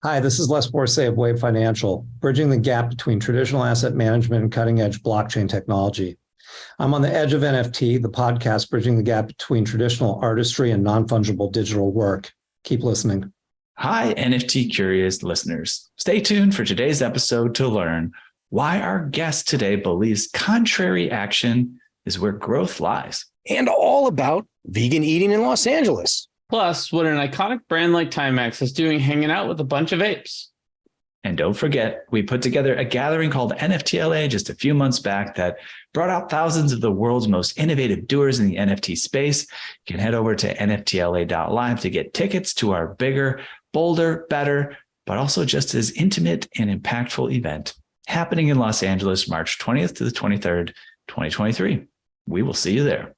Hi, this is Les Borsai of Wave Financial, bridging the gap between traditional asset management and cutting-edge blockchain technology. I'm on the Edge of NFT, the podcast bridging the gap between traditional artistry and non-fungible digital work. Keep listening. Hi, NFT curious listeners. Stay tuned for today's episode to learn why our guest today believes contrary action is where growth lies. And all about vegan eating in Los Angeles. Plus, what an iconic brand like TIMEX is doing hanging out with a bunch of apes. And don't forget, we put together a gathering called NFTLA just a few months back that brought out thousands of the world's most innovative doers in the NFT space. You can head over to nftla.live to get tickets to our bigger, bolder, better, but also just as intimate and impactful event happening in Los Angeles, March 20th to the 23rd, 2023. We will see you there.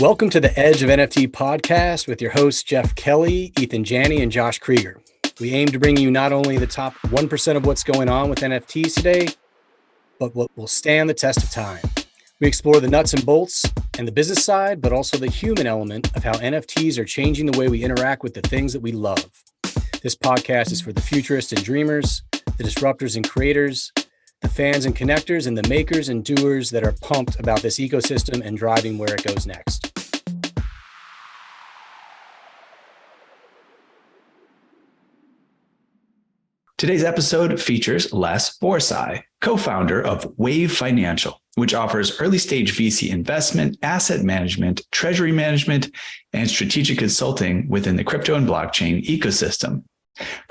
Welcome to the Edge of NFT podcast with your hosts, Jeff Kelly, Ethan Janney, and Josh Krieger. We aim to bring you not only the top 1% of what's going on with NFTs today, but what will stand the test of time. We explore the nuts and bolts and the business side, but also the human element of how NFTs are changing the way we interact with the things that we love. This podcast is for the futurists and dreamers, the disruptors and creators, the fans and connectors, and the makers and doers that are pumped about this ecosystem and driving where it goes next. Today's episode features Les Borsai, co-founder of Wave Financial, which offers early-stage VC investment, asset management, treasury management, and strategic consulting within the crypto and blockchain ecosystem.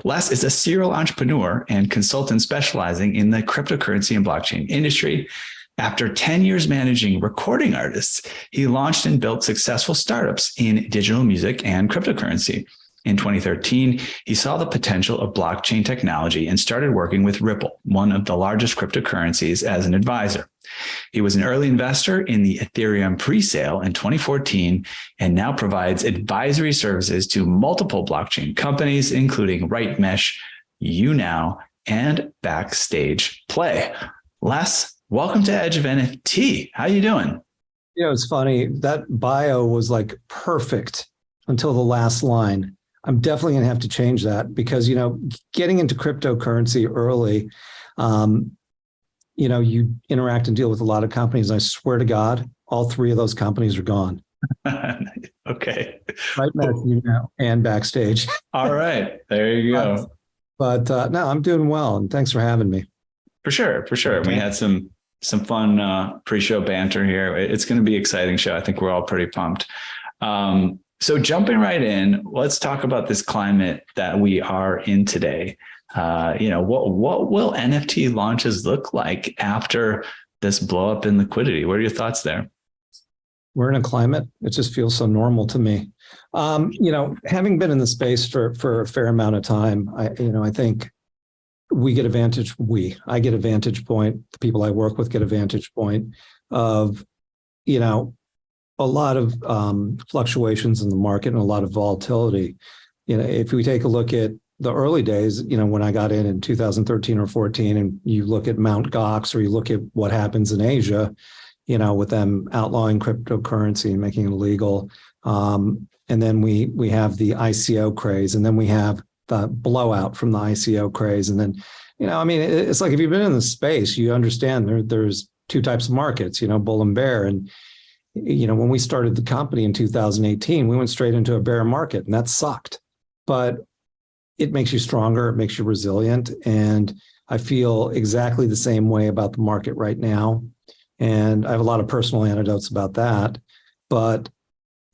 Les is a serial entrepreneur and consultant specializing in the cryptocurrency and blockchain industry. After 10 years managing recording artists, he launched and built successful startups in digital music and cryptocurrency. In 2013, he saw the potential of blockchain technology and started working with Ripple, one of the largest cryptocurrencies, as an advisor. He was an early investor in the Ethereum pre-sale in 2014 and now provides advisory services to multiple blockchain companies, including RightMesh, YouNow, and Backstage Play. Les, welcome to Edge of NFT. How you doing? It's funny. That bio was like perfect until the last line. I'm definitely going to have to change that because, getting into cryptocurrency early, you interact and deal with a lot of companies. And I swear to God, all three of those companies are gone. Okay. Right now, and Backstage. All right. There you go. But no, I'm doing well. And thanks for having me. For sure. We had some fun pre-show banter here. It's going to be an exciting show. I think we're all pretty pumped. So jumping right in, let's talk about this climate that we are in today. What will NFT launches look like after this blow up in liquidity? What are your thoughts there? We're in a climate. It just feels so normal to me. Having been in the space for a fair amount of time, I think I get a vantage point. The people I work with get a vantage point of, a lot of fluctuations in the market and a lot of volatility. If we take a look at the early days, when I got in 2013 or 14, and you look at Mt. Gox or you look at what happens in Asia, with them outlawing cryptocurrency and making it illegal. And then we have the ICO craze, and then we have the blowout from the ICO craze. And then, it's like if you've been in the space, you understand there's two types of markets, bull and bear. And when we started the company in 2018, we went straight into a bear market, and that sucked. But it makes you stronger, it makes you resilient. And I feel exactly the same way about the market right now. And I have a lot of personal anecdotes about that. But,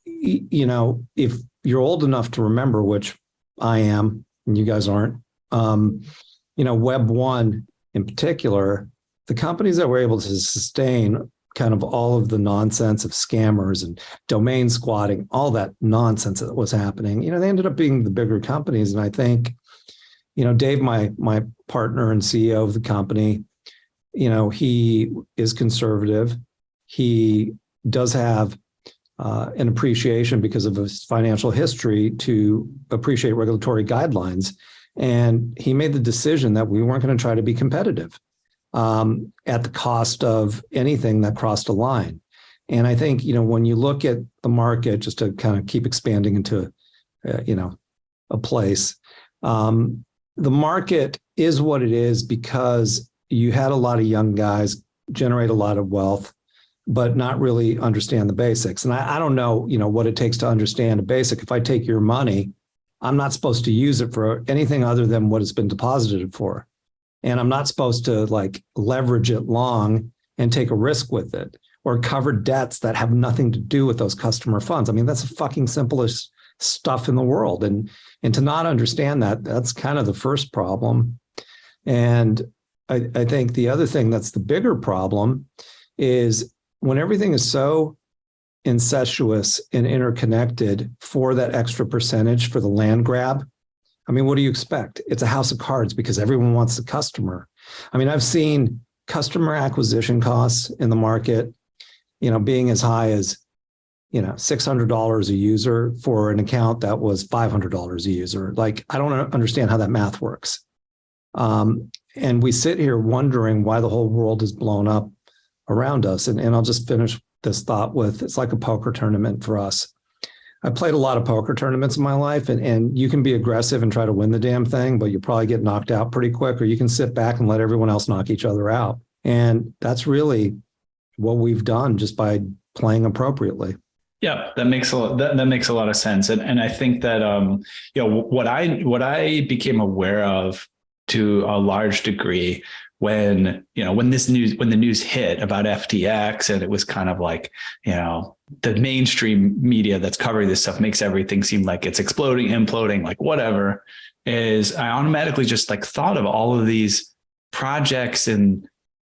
if you're old enough to remember, which I am, and you guys aren't, Web 1 in particular, the companies that were able to sustain kind of all of the nonsense of scammers and domain squatting, all that nonsense that was happening, they ended up being the bigger companies. And I think, Dave, my partner and CEO of the company, he is conservative. He does have an appreciation because of his financial history to appreciate regulatory guidelines. And he made the decision that we weren't going to try to be competitive at the cost of anything that crossed a line. And I think, when you look at the market, just to kind of keep expanding into, a place, the market is what it is because you had a lot of young guys generate a lot of wealth, but not really understand the basics. And I don't know, what it takes to understand a basic. If I take your money, I'm not supposed to use it for anything other than what it's been deposited for. And I'm not supposed to leverage it long and take a risk with it or cover debts that have nothing to do with those customer funds. I mean, that's the fucking simplest stuff in the world. And to not understand that, that's kind of the first problem. And I think the other thing that's the bigger problem is when everything is so incestuous and interconnected for that extra percentage for the land grab. I mean, what do you expect? It's a house of cards because everyone wants the customer. I mean, I've seen customer acquisition costs in the market, being as high as, $600 a user for an account that was $500 a user. I don't understand how that math works. And we sit here wondering why the whole world is blown up around us. And I'll just finish this thought with, it's like a poker tournament for us. I played a lot of poker tournaments in my life, and you can be aggressive and try to win the damn thing, but you probably get knocked out pretty quick, or you can sit back and let everyone else knock each other out. And that's really what we've done just by playing appropriately. Yeah, that makes a lot. That makes a lot of sense, and I think that what I became aware of to a large degree when the news hit about FTX, and it was kind of like, the mainstream media that's covering this stuff makes everything seem like it's exploding, imploding, like whatever, is I automatically just thought of all of these projects and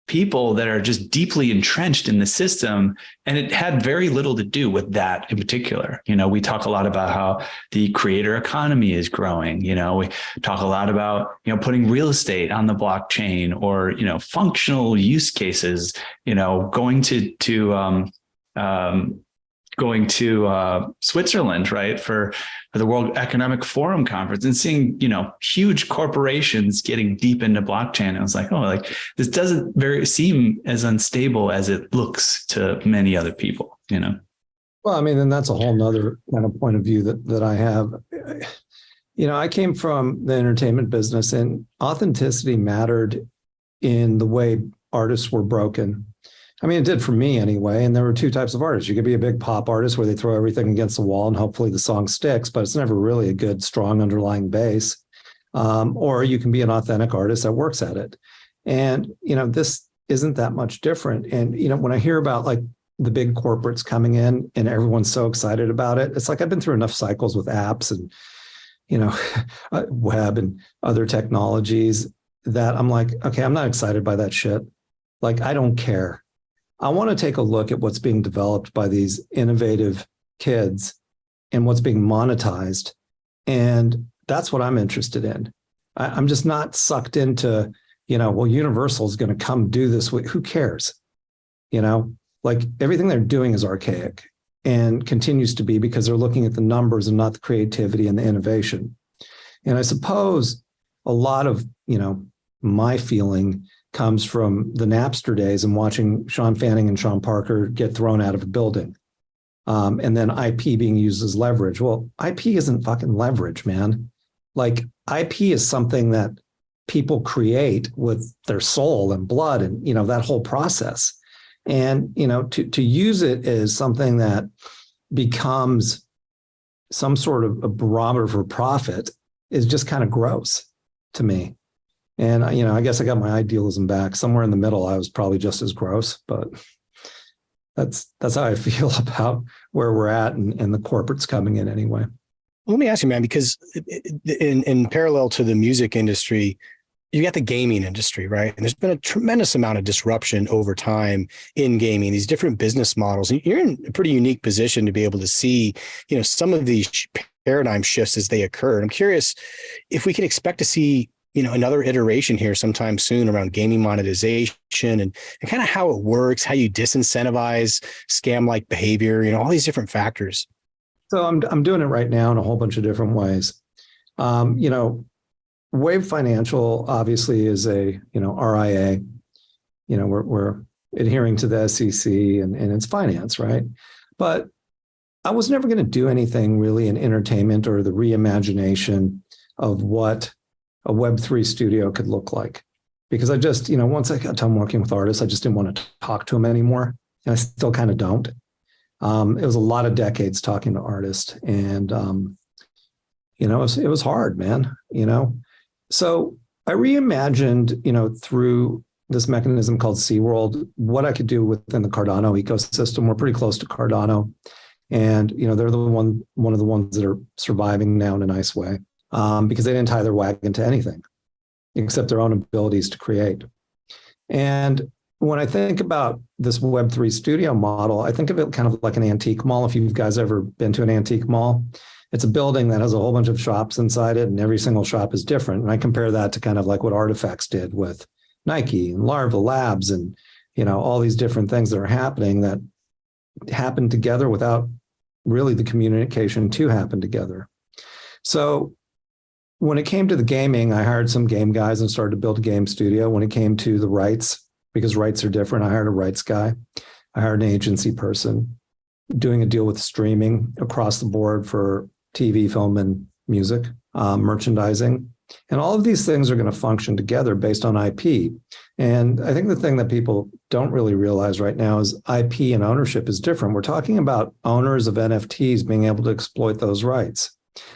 people that are just deeply entrenched in the system. And it had very little to do with that in particular. We talk a lot about how the creator economy is growing. We talk a lot about, putting real estate on the blockchain or, functional use cases, going to Switzerland, right, for the World Economic Forum conference, and seeing, huge corporations getting deep into blockchain. I was like, this doesn't seem as unstable as it looks to many other people, Well, I mean, and that's a whole nother kind of point of view that I have. I came from the entertainment business, and authenticity mattered in the way artists were broken. I mean, it did for me anyway. And there were two types of artists. You could be a big pop artist where they throw everything against the wall and hopefully the song sticks, but it's never really a good, strong underlying bass. Or you can be an authentic artist that works at it. And, this isn't that much different. And, when I hear about the big corporates coming in and everyone's so excited about it, it's like I've been through enough cycles with apps and, web and other technologies that I'm like, okay, I'm not excited by that shit. I don't care. I want to take a look at what's being developed by these innovative kids and what's being monetized. And that's what I'm interested in. I'm just not sucked into, Universal is going to come do this. Who cares? Everything they're doing is archaic and continues to be because they're looking at the numbers and not the creativity and the innovation. And I suppose a lot of, my feeling comes from the Napster days and watching Sean Fanning and Sean Parker get thrown out of a building. And then IP being used as leverage. Well, IP isn't fucking leverage, man. IP is something that people create with their soul and blood and, that whole process. And, to use it as something that becomes some sort of a barometer for profit is just kind of gross to me. And, I guess I got my idealism back. Somewhere in the middle, I was probably just as gross, but that's how I feel about where we're at and the corporates coming in anyway. Let me ask you, man, because in parallel to the music industry, you got the gaming industry, right? And there's been a tremendous amount of disruption over time in gaming, these different business models. And you're in a pretty unique position to be able to see, some of these paradigm shifts as they occur. And I'm curious if we can expect to see another iteration here sometime soon around gaming monetization and kind of how it works, how you disincentivize scam-like behavior, all these different factors. So I'm doing it right now in a whole bunch of different ways. Wave Financial obviously is a, RIA. We're adhering to the SEC and its finance, right? But I was never going to do anything really in entertainment or the reimagination of what a Web3 studio could look like. Because I just, once I got done working with artists, I just didn't want to talk to them anymore. And I still kind of don't. It was a lot of decades talking to artists, and it was hard, man. So I reimagined, through this mechanism called SeaWorld, what I could do within the Cardano ecosystem. We're pretty close to Cardano, and they're one of the ones that are surviving now in a nice way, because they didn't tie their wagon to anything except their own abilities to create. And when I think about this Web3 studio model, I think of it kind of like an antique mall. If you guys ever been to an antique mall, it's a building that has a whole bunch of shops inside it, and every single shop is different. And I compare that to kind of like what Artifacts did with Nike and Larva Labs and, all these different things that are happening that happen together without really the communication to happen together. So when it came to the gaming, I hired some game guys and started to build a game studio. When it came to the rights, because rights are different, I hired a rights guy. I hired an agency person doing a deal with streaming across the board for TV, film, and music, merchandising. And all of these things are going to function together based on IP. And I think the thing that people don't really realize right now is IP and ownership is different. We're talking about owners of NFTs being able to exploit those rights.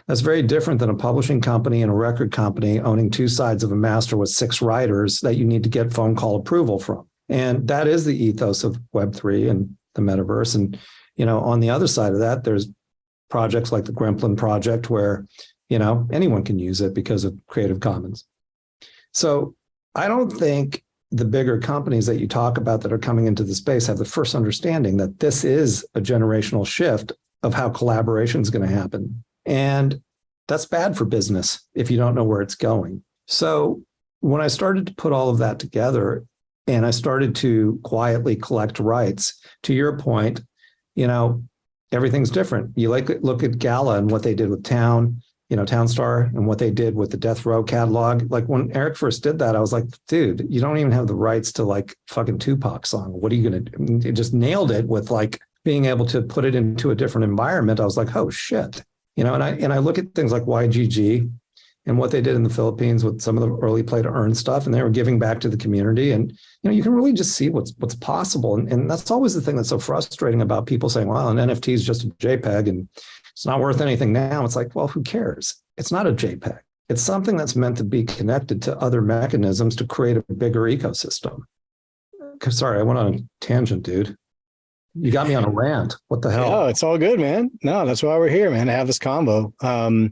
That's very different than a publishing company and a record company owning two sides of a master with 6 writers that you need to get phone call approval from. And that is the ethos of Web3 and the metaverse. And, on the other side of that, there's projects like the Gremplin project where, anyone can use it because of Creative Commons. So I don't think the bigger companies that you talk about that are coming into the space have the first understanding that this is a generational shift of how collaboration is going to happen. And that's bad for business if you don't know where it's going. So when I started to put all of that together and I started to quietly collect rights, to your point, everything's different. You look at Gala and what they did with Townstar and what they did with the Death Row catalog. Like when Eric first did that, I was like, dude, you don't even have the rights to like fucking Tupac song. What are you going to do? It just nailed it with like being able to put it into a different environment. I was like, oh shit. And I look at things like YGG and what they did in the Philippines with some of the early play to earn stuff, and they were giving back to the community. And you can really just see what's possible. And that's always the thing that's so frustrating about people saying, well, an NFT is just a JPEG and it's not worth anything now. It's like, well, who cares? It's not a JPEG. It's something that's meant to be connected to other mechanisms to create a bigger ecosystem. Sorry, I went on a tangent, dude. You got me on a rant. What the hell? No, it's all good, man. No, that's why we're here, man, to have this combo. There's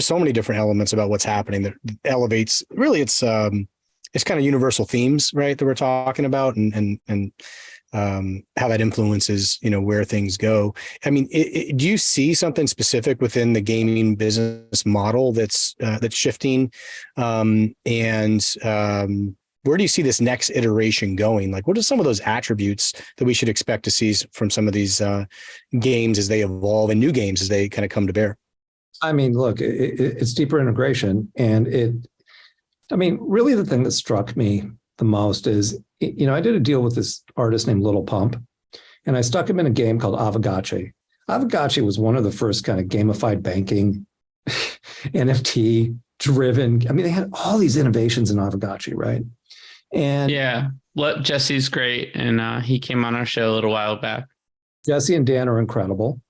so many different elements about what's happening that elevates, really it's kind of universal themes, right, that we're talking about and how that influences, where things go. I mean, do you see something specific within the gaming business model that's shifting? Where do you see this next iteration going? Like, what are some of those attributes that we should expect to see from some of these games as they evolve and new games as they kind of come to bear? I mean, look, it's deeper integration. And really the thing that struck me the most is, I did a deal with this artist named Little Pump, and I stuck him in a game called Avagachi. Avagachi was one of the first kind of gamified banking, NFT driven. I mean, they had all these innovations in Avagachi, right? And yeah, Jesse's great. And he came on our show a little while back. Jesse and Dan are incredible.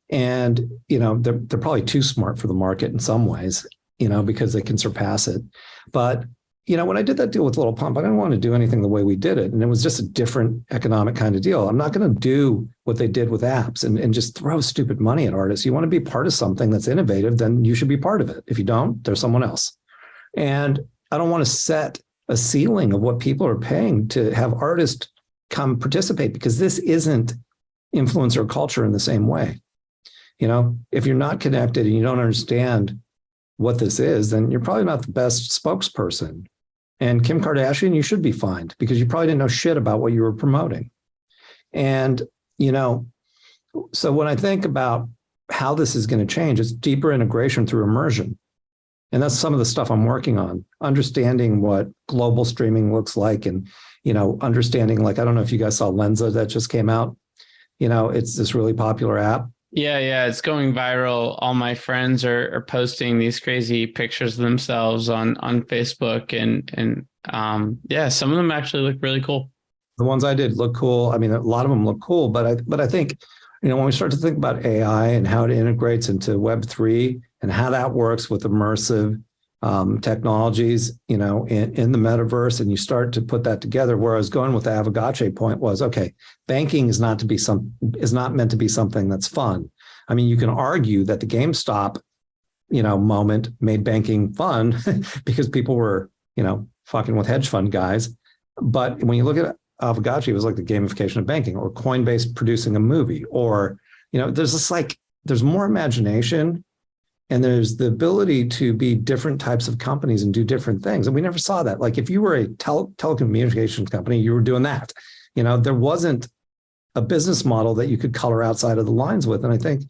And, they're probably too smart for the market in some ways, because they can surpass it. But, when I did that deal with Little Pump, I didn't want to do anything the way we did it. And it was just a different economic kind of deal. I'm not going to do what they did with apps and just throw stupid money at artists. You want to be part of something that's innovative, then you should be part of it. If you don't, there's someone else. And I don't want to set a ceiling of what people are paying to have artists come participate, because this isn't influencer culture in the same way. If you're not connected and you don't understand what this is, then you're probably not the best spokesperson. And Kim Kardashian, you should be fined because you probably didn't know shit about what you were promoting. And, so when I think about how this is going to change, it's deeper integration through immersion. And that's some of the stuff I'm working on, understanding what global streaming looks like, and, understanding, like, I don't know if you guys saw Lenza that just came out. It's this really popular app. Yeah, it's going viral. All my friends are posting these crazy pictures of themselves on Facebook, and yeah, some of them actually look really cool. The ones I did look cool. I mean, a lot of them look cool, but I think, when we start to think about AI and how it integrates into Web3 and how that works with immersive technologies, in the metaverse, and you start to put that together. Where I was going with the Avogadro point was, okay, banking is not meant to be something that's fun. I mean, you can argue that the GameStop, moment made banking fun because people were, fucking with hedge fund guys. But when you look at Avogadro, it was like the gamification of banking, or Coinbase producing a movie, or, there's more imagination. And there's the ability to be different types of companies and do different things. And we never saw that. Like, if you were a telecommunications company, you were doing that. There wasn't a business model that you could color outside of the lines with. And I think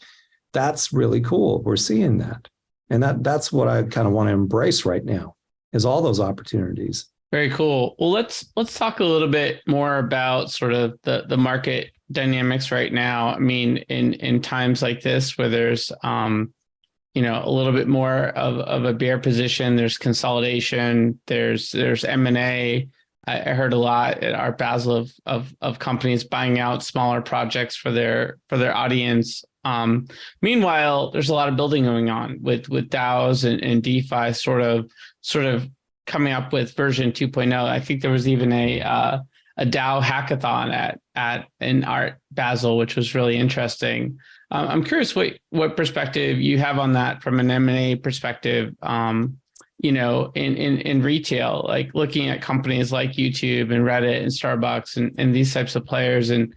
that's really cool. We're seeing that. And that's what I kind of want to embrace right now, is all those opportunities. Very cool. Well, let's talk a little bit more about sort of the market dynamics right now. I mean, in times like this where there's a little bit more of a bear position, there's consolidation, there's M&A. I heard a lot at Art Basel of companies buying out smaller projects for their audience. Meanwhile, there's a lot of building going on with DAOs and DeFi sort of coming up with version 2.0. I think there was even a DAO hackathon in Art Basel, which was really interesting. I'm curious what perspective you have on that from an M&A perspective, in retail, like looking at companies like YouTube and Reddit and Starbucks and these types of players. And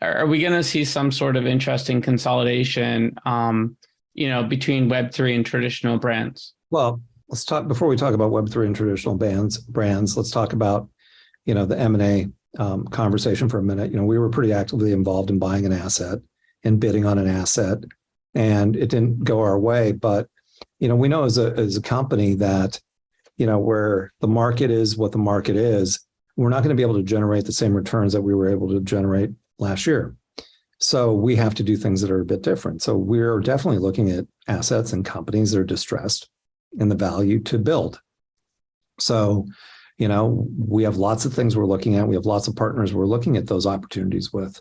are we going to see some sort of interesting consolidation, between Web3 and traditional brands? Well, let's talk, before we talk about Web3 and traditional brands, let's talk about, the M&A conversation for a minute. We were pretty actively involved in buying an asset and bidding on an asset, and it didn't go our way. But, we know as a company that, where the market is what the market is, we're not going to be able to generate the same returns that we were able to generate last year. So we have to do things that are a bit different. So we're definitely looking at assets and companies that are distressed and the value to build. So, we have lots of things we're looking at. We have lots of partners we're looking at those opportunities with.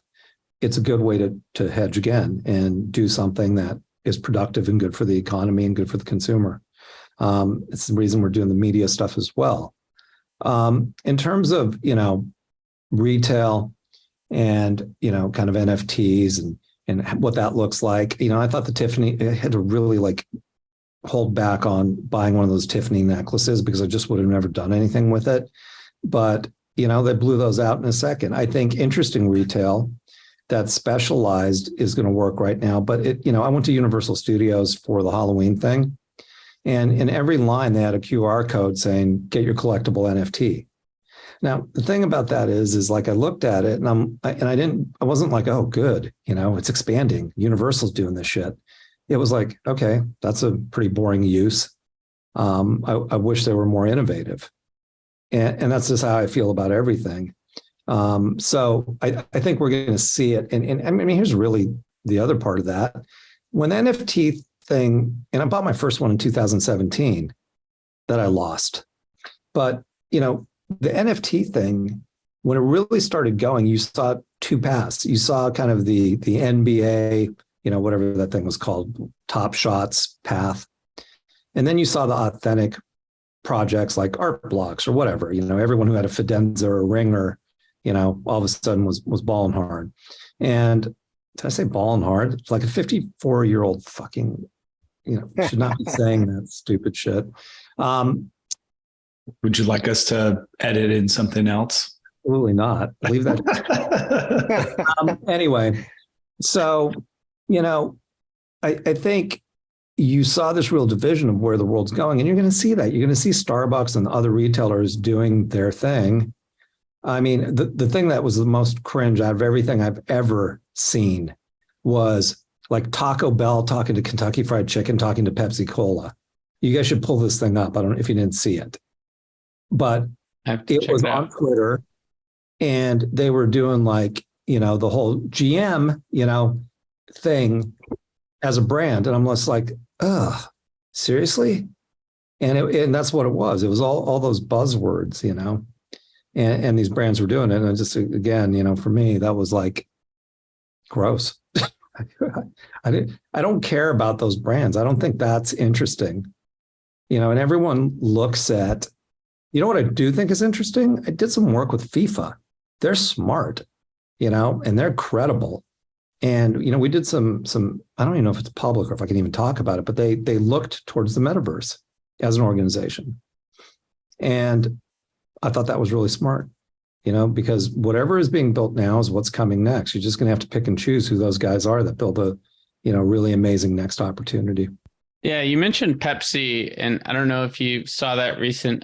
It's a good way to hedge again and do something that is productive and good for the economy and good for the consumer. It's the reason we're doing the media stuff as well. In terms of, retail and, kind of NFTs and what that looks like, I thought the Tiffany had to really hold back on buying one of those Tiffany necklaces because I just would have never done anything with it. But, they blew those out in a second. I think interesting retail that's specialized is going to work right now. But I went to Universal Studios for the Halloween thing, and in every line they had a QR code saying, get your collectible NFT. Now, the thing about that is I looked at it and I wasn't like, oh, good. It's expanding. Universal's doing this shit. It was like, okay, that's a pretty boring use. I wish they were more innovative. And that's just how I feel about everything. So I think we're going to see it. And I mean, here's really the other part of that. When the NFT thing, and I bought my first one in 2017 that I lost. But, the NFT thing, when it really started going, you saw two paths. You saw kind of the NBA, whatever that thing was called, Top Shots path. And then you saw the authentic projects like art blocks or whatever, everyone who had a Fidenza or a Ringer, all of a sudden was balling hard. And did I say balling hard? It's like a 54-year-old fucking, should not be saying that stupid shit. Would you like us to edit in something else? Absolutely not. Leave that. Anyway, so, I think you saw this real division of where the world's going, and you're going to see that. You're going to see Starbucks and other retailers doing their thing. I mean, the thing that was the most cringe out of everything I've ever seen was like Taco Bell talking to Kentucky Fried Chicken, talking to Pepsi Cola. You guys should pull this thing up. I don't know if you didn't see it, but it was on Twitter, and they were doing like, the whole GM, thing as a brand. And I'm just like, ugh, seriously? And that's what it was. It was all those buzzwords, and these brands were doing it. And just, again, for me, that was like gross. I don't care about those brands. I don't think that's interesting, and everyone looks at, what I do think is interesting? I did some work with FIFA. They're smart, and they're credible. And, we did some, I don't even know if it's public or if I can even talk about it, but they looked towards the metaverse as an organization. And I thought that was really smart, because whatever is being built now is what's coming next. You're just going to have to pick and choose who those guys are that build a, really amazing next opportunity. Yeah, you mentioned Pepsi, and I don't know if you saw that recent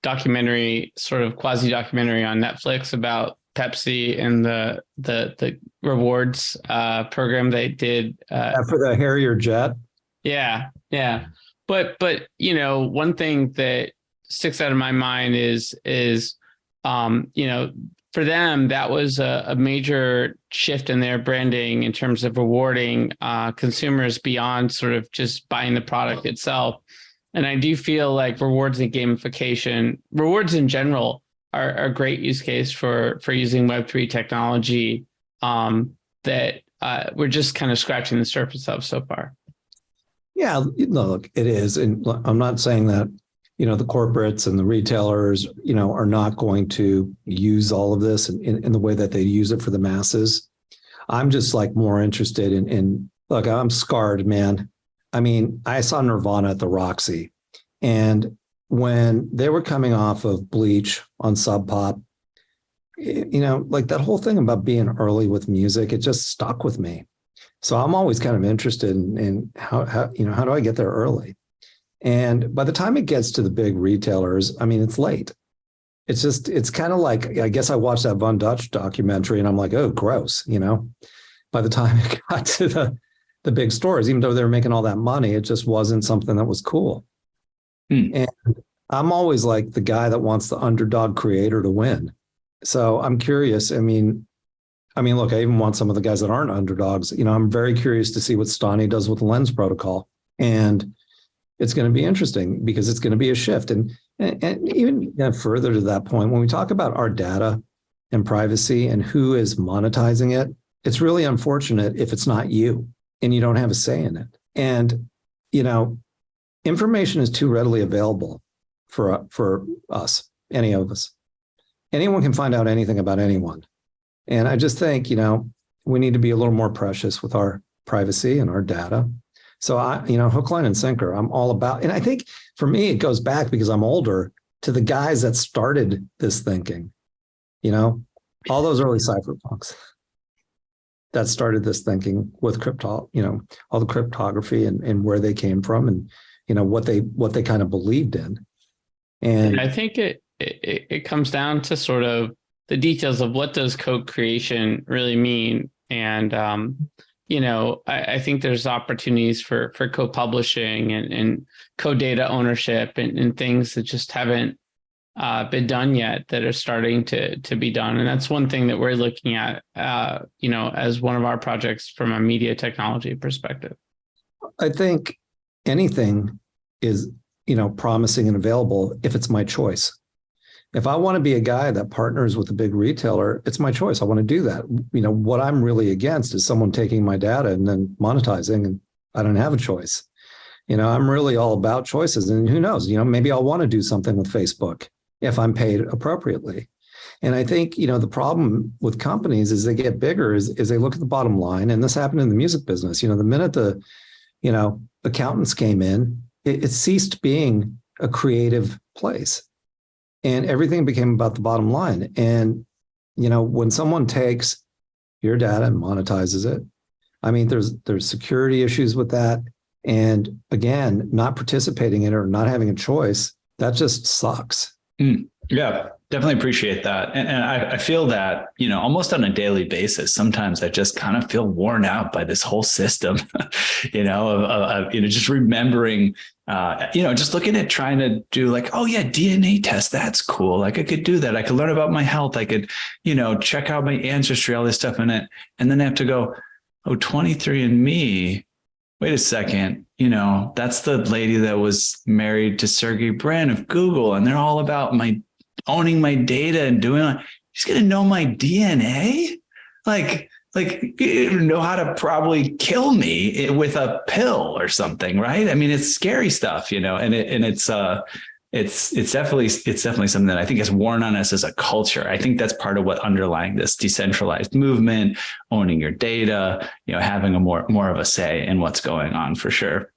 documentary, sort of quasi-documentary on Netflix about Pepsi and the rewards program they did for the Harrier Jet. Yeah. But one thing that sticks out of my mind is for them, that was a major shift in their branding in terms of rewarding consumers beyond sort of just buying the product itself. And I do feel like rewards and gamification, rewards in general, are a great use case for using Web3 technology that we're just kind of scratching the surface of so far. Yeah, look, it is. And I'm not saying that, the corporates and the retailers, are not going to use all of this in the way that they use it for the masses. I'm just like more interested in look, I'm scarred, man. I mean, I saw Nirvana at the Roxy, and when they were coming off of Bleach on Sub Pop, like that whole thing about being early with music, it just stuck with me. So I'm always kind of interested in how do I get there early? And by the time it gets to the big retailers, I mean, it's late. It's kind of like, I guess I watched that Von Dutch documentary and I'm like, oh, gross. By the time it got to the big stores, even though they were making all that money, it just wasn't something that was cool. And I'm always like the guy that wants the underdog creator to win. So I'm curious. I mean, look, I even want some of the guys that aren't underdogs. I'm very curious to see what Stani does with the Lens protocol. And it's going to be interesting because it's going to be a shift. And even further to that point, when we talk about our data and privacy and who is monetizing it, it's really unfortunate if it's not you and you don't have a say in it. And, information is too readily available for us, any of us. Anyone can find out anything about anyone. And I just think, we need to be a little more precious with our privacy and our data. So hook, line, and sinker, I'm all about. And I think for me, it goes back because I'm older to the guys that started this thinking, all those early cypherpunks that started this thinking with crypto, all the cryptography and where they came from and, what they kind of believed in. And I think it comes down to sort of the details of what does co-creation really mean. And, I think there's opportunities for co-publishing and co-data ownership and things that just haven't been done yet that are starting to be done. And that's one thing that we're looking at, as one of our projects from a media technology perspective. I think anything is, promising and available if it's my choice. If I want to be a guy that partners with a big retailer, it's my choice. I want to do that. What I'm really against is someone taking my data and then monetizing, and I don't have a choice. I'm really all about choices, and who knows, maybe I'll want to do something with Facebook if I'm paid appropriately. And I think, the problem with companies as they get bigger is they look at the bottom line. And this happened in the music business. The minute the, accountants came in, it ceased being a creative place. And everything became about the bottom line. And, when someone takes your data and monetizes it, I mean, there's security issues with that. And again, not participating in it or not having a choice, that just sucks. Yeah. Definitely appreciate that. And I feel that, almost on a daily basis, sometimes I just kind of feel worn out by this whole system, just remembering, just looking at trying to do like, oh yeah, DNA test. That's cool. Like I could do that. I could learn about my health. I could, check out my ancestry, all this stuff in it. And then I have to go, oh, 23andMe. Wait a second. That's the lady that was married to Sergey Brin of Google. And they're all about owning my data and doing, she's going to know my DNA. Like know how to probably kill me with a pill or something. Right. I mean, it's scary stuff, and it's definitely something that I think has worn on us as a culture. I think that's part of what underlying this decentralized movement, owning your data, having a more of a say in what's going on for sure.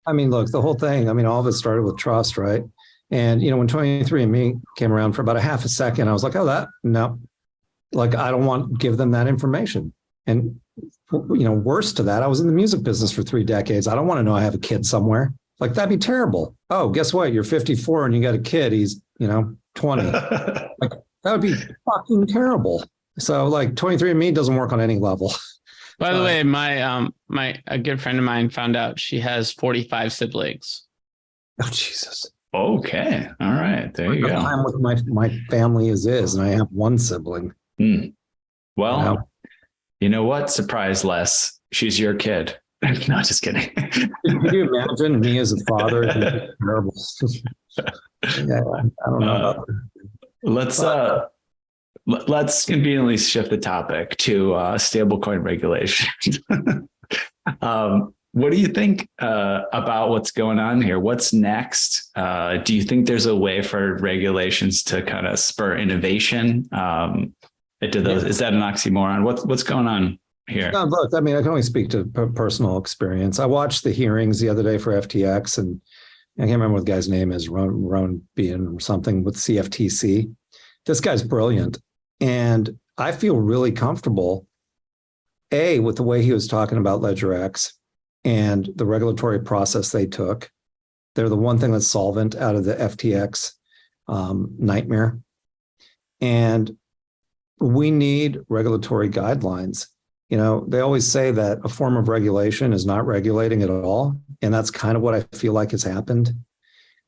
I mean, look, the whole thing, all of it started with trust, right? And, when 23andMe came around for about a half a second, I was like, oh, no, like, I don't want to give them that information. And, worse to that, I was in the music business for 3 decades. I don't want to know I have a kid somewhere. Like, that'd be terrible. Oh, guess what? You're 54 and you got a kid. He's, 20. Like, that would be fucking terrible. So like 23andMe doesn't work on any level. By the way, a good friend of mine found out she has 45 siblings. Oh, Jesus. Okay. All right. There you go. Time with my family is, and I have one sibling. Well, you know what? Surprise, Les. She's your kid. No, just kidding. Can you imagine me as a father? It's terrible. Yeah, I don't know. Let's conveniently shift the topic to stablecoin regulation. What do you think about what's going on here? What's next? Do you think there's a way for regulations to kind of spur innovation? Is that an oxymoron? What's going on here? No, look, I can only speak to personal experience. I watched the hearings the other day for FTX, and I can't remember what the guy's name is, Ron Bean or something with CFTC. This guy's brilliant. And I feel really comfortable, with the way he was talking about LedgerX and the regulatory process they took. They're the one thing that's solvent out of the FTX nightmare. And we need regulatory guidelines. They always say that a form of regulation is not regulating at all. And that's kind of what I feel like has happened.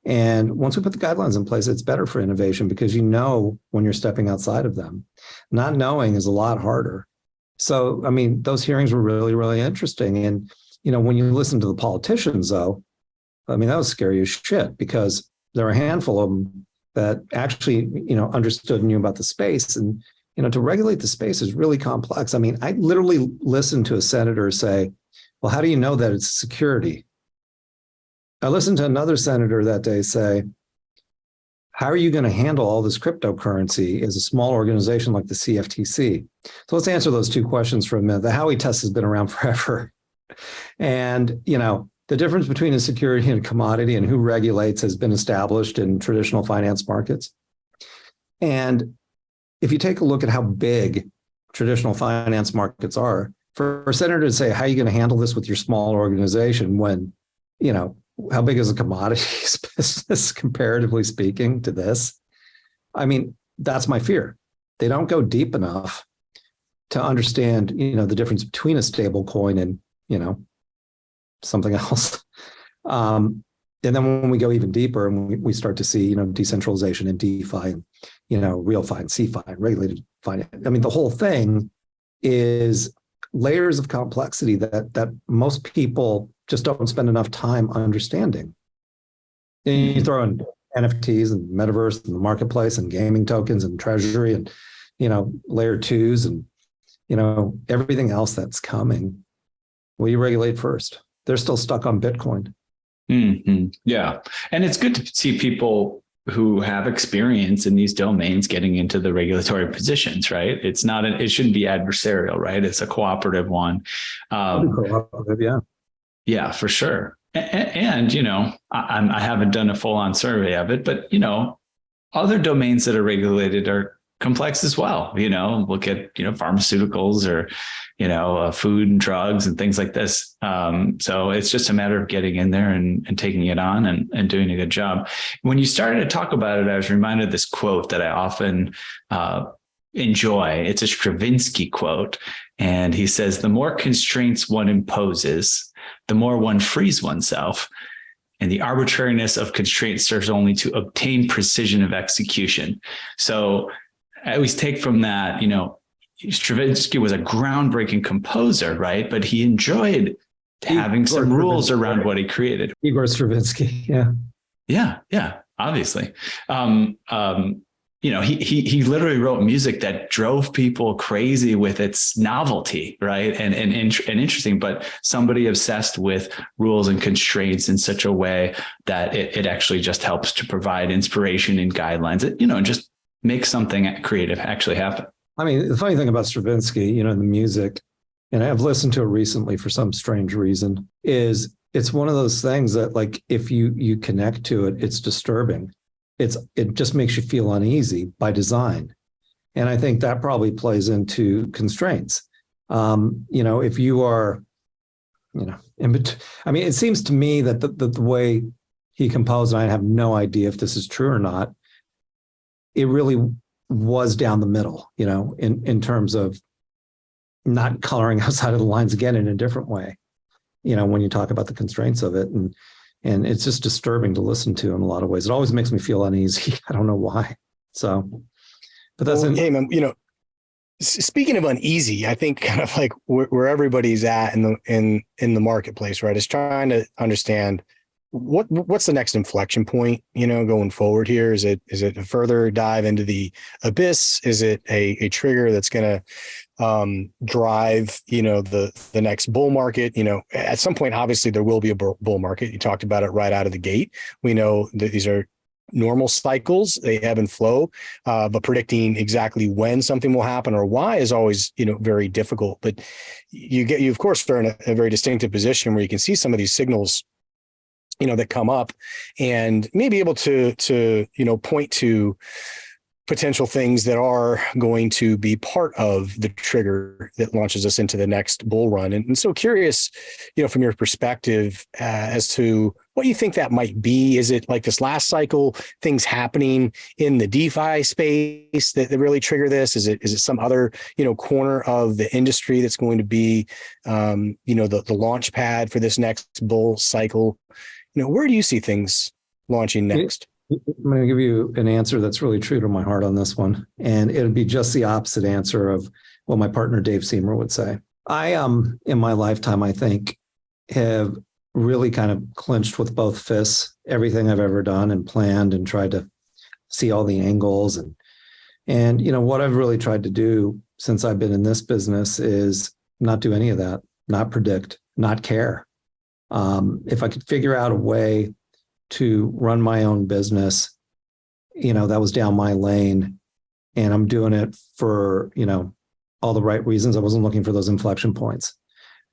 And once we put the guidelines in place, it's better for innovation because when you're stepping outside of them. Not knowing is a lot harder. So, those hearings were really, really interesting. And, when you listen to the politicians, though, that was scary as shit because there are a handful of them that actually, understood and knew about the space. And, to regulate the space is really complex. I literally listened to a senator say, well, how do you know that it's security? I listened to another senator that day say, how are you going to handle all this cryptocurrency as a small organization like the CFTC? So let's answer those two questions for a minute. The Howey test has been around forever. And, the difference between a security and a commodity and who regulates has been established in traditional finance markets. And if you take a look at how big traditional finance markets are, for a senator to say, how are you going to handle this with your small organization when, how big is a commodities business, comparatively speaking, to this? That's my fear. They don't go deep enough to understand, the difference between a stable coin and, something else. And then when we go even deeper and we start to see, decentralization and DeFi and, real fi and CeFi and regulated finance. The whole thing is layers of complexity that most people just don't spend enough time understanding. And you throw in NFTs and metaverse and the marketplace and gaming tokens and treasury and, layer twos and, everything else that's coming. What do you regulate first? They're still stuck on Bitcoin. Mm-hmm. Yeah. And it's good to see people who have experience in these domains getting into the regulatory positions, right? It shouldn't be adversarial, right? It's a cooperative one. Cooperative, yeah. Yeah, for sure. And I haven't done a full-on survey of it, but, other domains that are regulated are complex as well. Look at, pharmaceuticals or, food and drugs and things like this. So it's just a matter of getting in there and taking it on and doing a good job. When you started to talk about it, I was reminded of this quote that I often enjoy. It's a Stravinsky quote. And he says, the more constraints one imposes, the more one frees oneself. And the arbitrariness of constraints serves only to obtain precision of execution. So I always take from that, Stravinsky was a groundbreaking composer, right? But he enjoyed having some rules around what he created. Igor Stravinsky, yeah. Yeah, obviously. He literally wrote music that drove people crazy with its novelty, right? And interesting, but somebody obsessed with rules and constraints in such a way that it actually just helps to provide inspiration and guidelines, and just make something creative actually happen. I mean, the funny thing about Stravinsky, the music, and I've listened to it recently for some strange reason, is it's one of those things that, like, if you connect to it, it's disturbing. It just makes you feel uneasy by design. And I think that probably plays into constraints. If you are, it seems to me that the way he composed, and I have no idea if this is true or not, it really was down the middle, in terms of not coloring outside of the lines again in a different way, when you talk about the constraints of it. And it's just disturbing to listen to in a lot of ways. It always makes me feel uneasy. I don't know why. So, but that's hey, man, speaking of uneasy, I think kind of like where everybody's at in the marketplace, right, is trying to understand what's the next inflection point, going forward here. Is it a further dive into the abyss? Is it a trigger that's going to drive, the next bull market? At some point, obviously there will be a bull market. You talked about it right out of the gate. We know that these are normal cycles, they ebb and flow, but predicting exactly when something will happen or why is always, very difficult. But you of course are in a very distinctive position where you can see some of these signals, that come up, and may be able to point to potential things that are going to be part of the trigger that launches us into the next bull run. And so curious, from your perspective, as to what you think that might be. Is it like this last cycle, things happening in the DeFi space that really trigger this? Is it some other, corner of the industry that's going to be, the launch pad for this next bull cycle? Where do you see things launching next? I'm going to give you an answer that's really true to my heart on this one. And it'll be just the opposite answer of what my partner, Dave Seymour, would say. I, in my lifetime, I think, have really kind of clinched with both fists everything I've ever done and planned and tried to see all the angles. And what I've really tried to do since I've been in this business is not do any of that, not predict, not care. If I could figure out a way to run my own business, that was down my lane, and I'm doing it for, all the right reasons. I wasn't looking for those inflection points.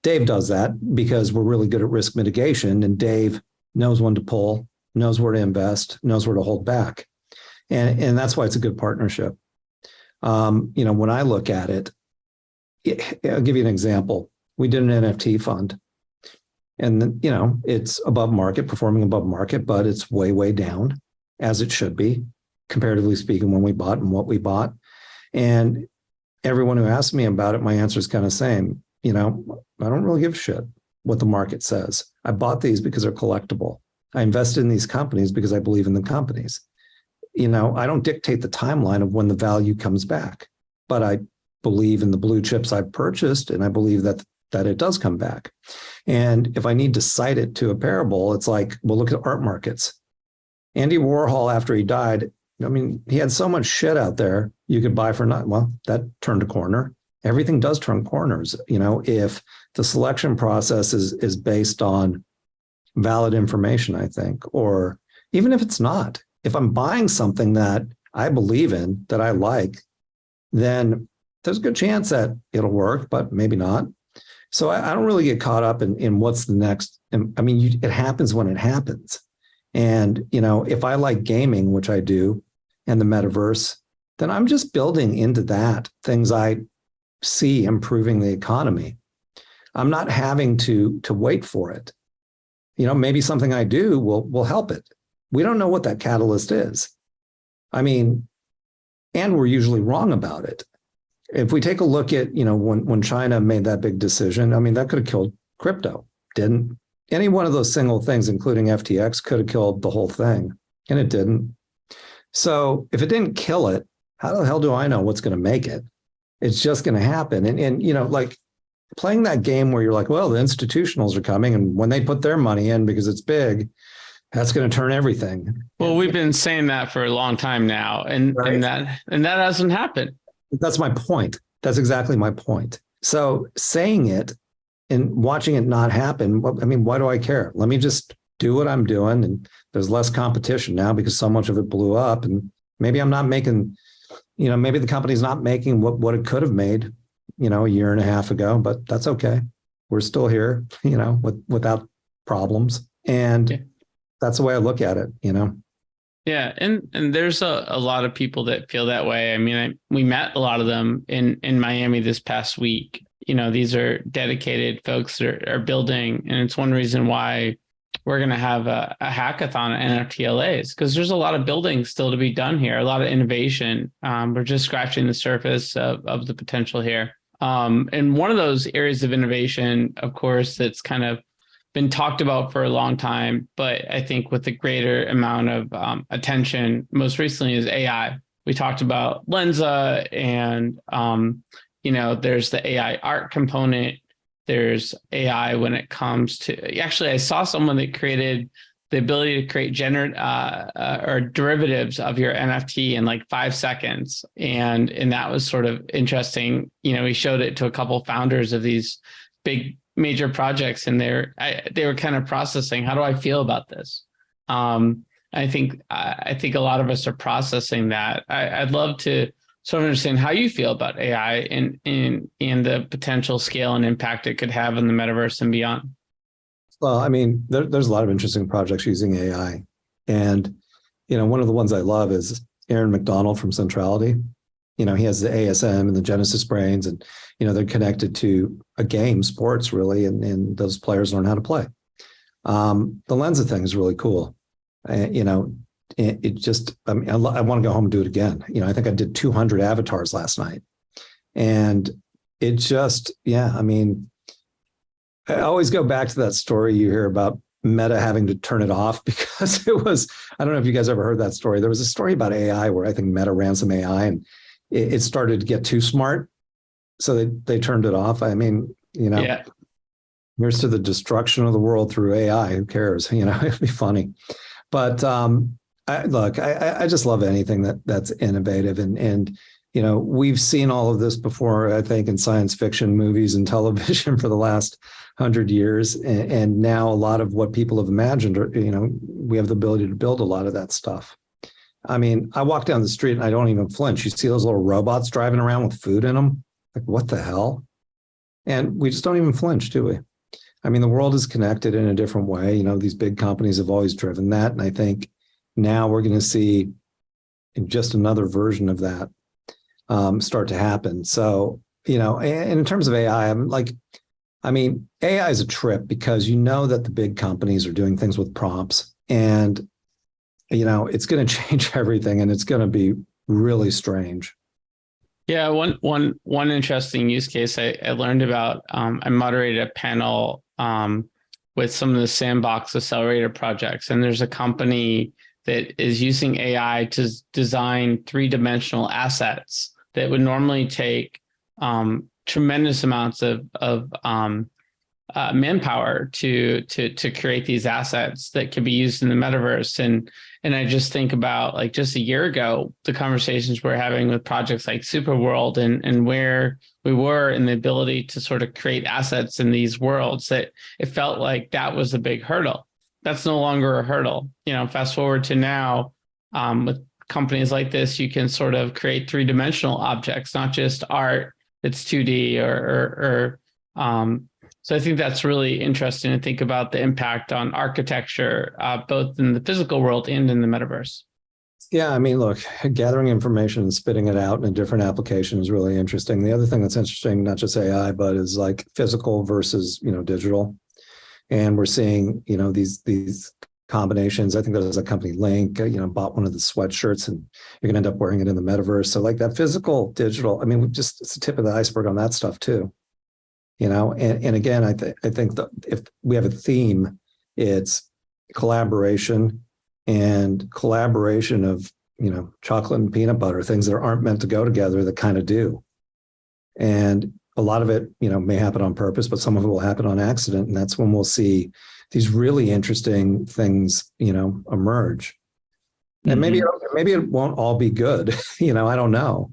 Dave does that because we're really good at risk mitigation, and Dave knows when to pull, knows where to invest, knows where to hold back. And that's why it's a good partnership. When I look at it, I'll give you an example. We did an NFT fund. And, it's above market, performing above market, but it's way, way down, as it should be, comparatively speaking, when we bought and what we bought. And everyone who asks me about it, my answer is kind of same. I don't really give a shit what the market says. I bought these because they're collectible. I invested in these companies because I believe in the companies. I don't dictate the timeline of when the value comes back, but I believe in the blue chips I've purchased, and I believe that it does come back. And if I need to cite it to a parable, it's like, well, look at art markets. Andy Warhol, after he died, he had so much shit out there you could buy for nothing. Well, that turned a corner. Everything does turn corners. If the selection process is based on valid information, I think, or even if it's not, if I'm buying something that I believe in, that I like, then there's a good chance that it'll work, but maybe not. So I don't really get caught up in what's the next. It happens when it happens. And, if I like gaming, which I do, and the metaverse, then I'm just building into that things I see improving the economy. I'm not having to wait for it. Maybe something I do will help it. We don't know what that catalyst is. I mean, and we're usually wrong about it. If we take a look at, when China made that big decision, I mean, that could have killed crypto. Didn't. Any one of those single things, including FTX, could have killed the whole thing, and it didn't. So if it didn't kill it, how the hell do I know what's going to make it? It's just going to happen. And like playing that game where you're like, well, the institutionals are coming, and when they put their money in because it's big, that's going to turn everything. Well, we've been saying that for a long time now, and Right. and that hasn't happened. That's my point. That's exactly my point. So saying it and watching it not happen, I mean, why do I care? Let me just do what I'm doing. And there's less competition now because so much of it blew up. And maybe I'm not making, maybe the company's not making what it could have made, a year and a half ago, but that's okay. We're still here, without problems. And that's the way I look at it, Yeah, and there's a lot of people that feel that way. I mean, we met a lot of them in Miami this past week. These are dedicated folks that are building, and it's one reason why we're going to have a hackathon at NFTLAs, because there's a lot of building still to be done here, a lot of innovation. We're just scratching the surface of the potential here. And one of those areas of innovation, of course, that's kind of been talked about for a long time, but I think with a greater amount of attention, most recently is AI. We talked about Lensa, and there's the AI art component. There's AI when it comes to, actually, I saw someone that created the ability to create or derivatives of your NFT in like 5 seconds, and that was sort of interesting. He showed it to a couple founders of these big major projects, and they were kind of processing, how do I feel about this? I think a lot of us are processing that. I'd love to sort of understand how you feel about AI and the potential scale and impact it could have in the metaverse and beyond. Well, I mean, there's a lot of interesting projects using AI. And, one of the ones I love is Aaron McDonald from Centrality. He has the ASM and the Genesis brains, and, they're connected to a game, sports really, and those players learn how to play. The Lensa thing is really cool. It just, I mean, I want to go home and do it again. I think I did 200 avatars last night, and it just, I mean, I always go back to that story you hear about Meta having to turn it off because it was, I don't know if you guys ever heard that story. There was a story about AI where I think Meta ran some AI and it started to get too smart. So they turned it off. I mean, here's to the destruction of the world through AI. Who cares? It'd be funny. But I just love anything that's innovative. And we've seen all of this before, I think, in science fiction movies and television for the last 100 years. And now a lot of what people have imagined, we have the ability to build a lot of that stuff. I mean, I walk down the street and I don't even flinch. You see those little robots driving around with food in them? Like, what the hell? And we just don't even flinch, do we? I mean, the world is connected in a different way. These big companies have always driven that. And I think now we're going to see just another version of that start to happen. So, and in terms of AI, AI is a trip because that the big companies are doing things with prompts, and it's going to change everything, and it's going to be really strange. Yeah, one interesting use case I learned about. I moderated a panel with some of the sandbox accelerator projects, and there's a company that is using AI to design 3-dimensional assets that would normally take tremendous amounts of manpower to create these assets that can be used in the metaverse. And I just think about, like, just a year ago, the conversations we're having with projects like Superworld and where we were in the ability to sort of create assets in these worlds, that it felt like that was a big hurdle. That's no longer a hurdle. Fast forward to now, with companies like this, you can sort of create 3-dimensional objects, not just art that's 2D or so I think that's really interesting to think about the impact on architecture, both in the physical world and in the metaverse. Yeah, I mean, look, gathering information and spitting it out in a different application is really interesting. The other thing that's interesting, not just AI, but is like physical versus, digital. And we're seeing, these combinations. I think there's a company Link, bought one of the sweatshirts and you're going to end up wearing it in the metaverse. So like that physical, digital, I mean, it's the tip of the iceberg on that stuff too, and again, I think that if we have a theme, it's collaboration and collaboration of, chocolate and peanut butter, things that aren't meant to go together that kind of do. And a lot of it, may happen on purpose, but some of it will happen on accident. And that's when we'll see these really interesting things, emerge. And maybe it won't all be good, I don't know.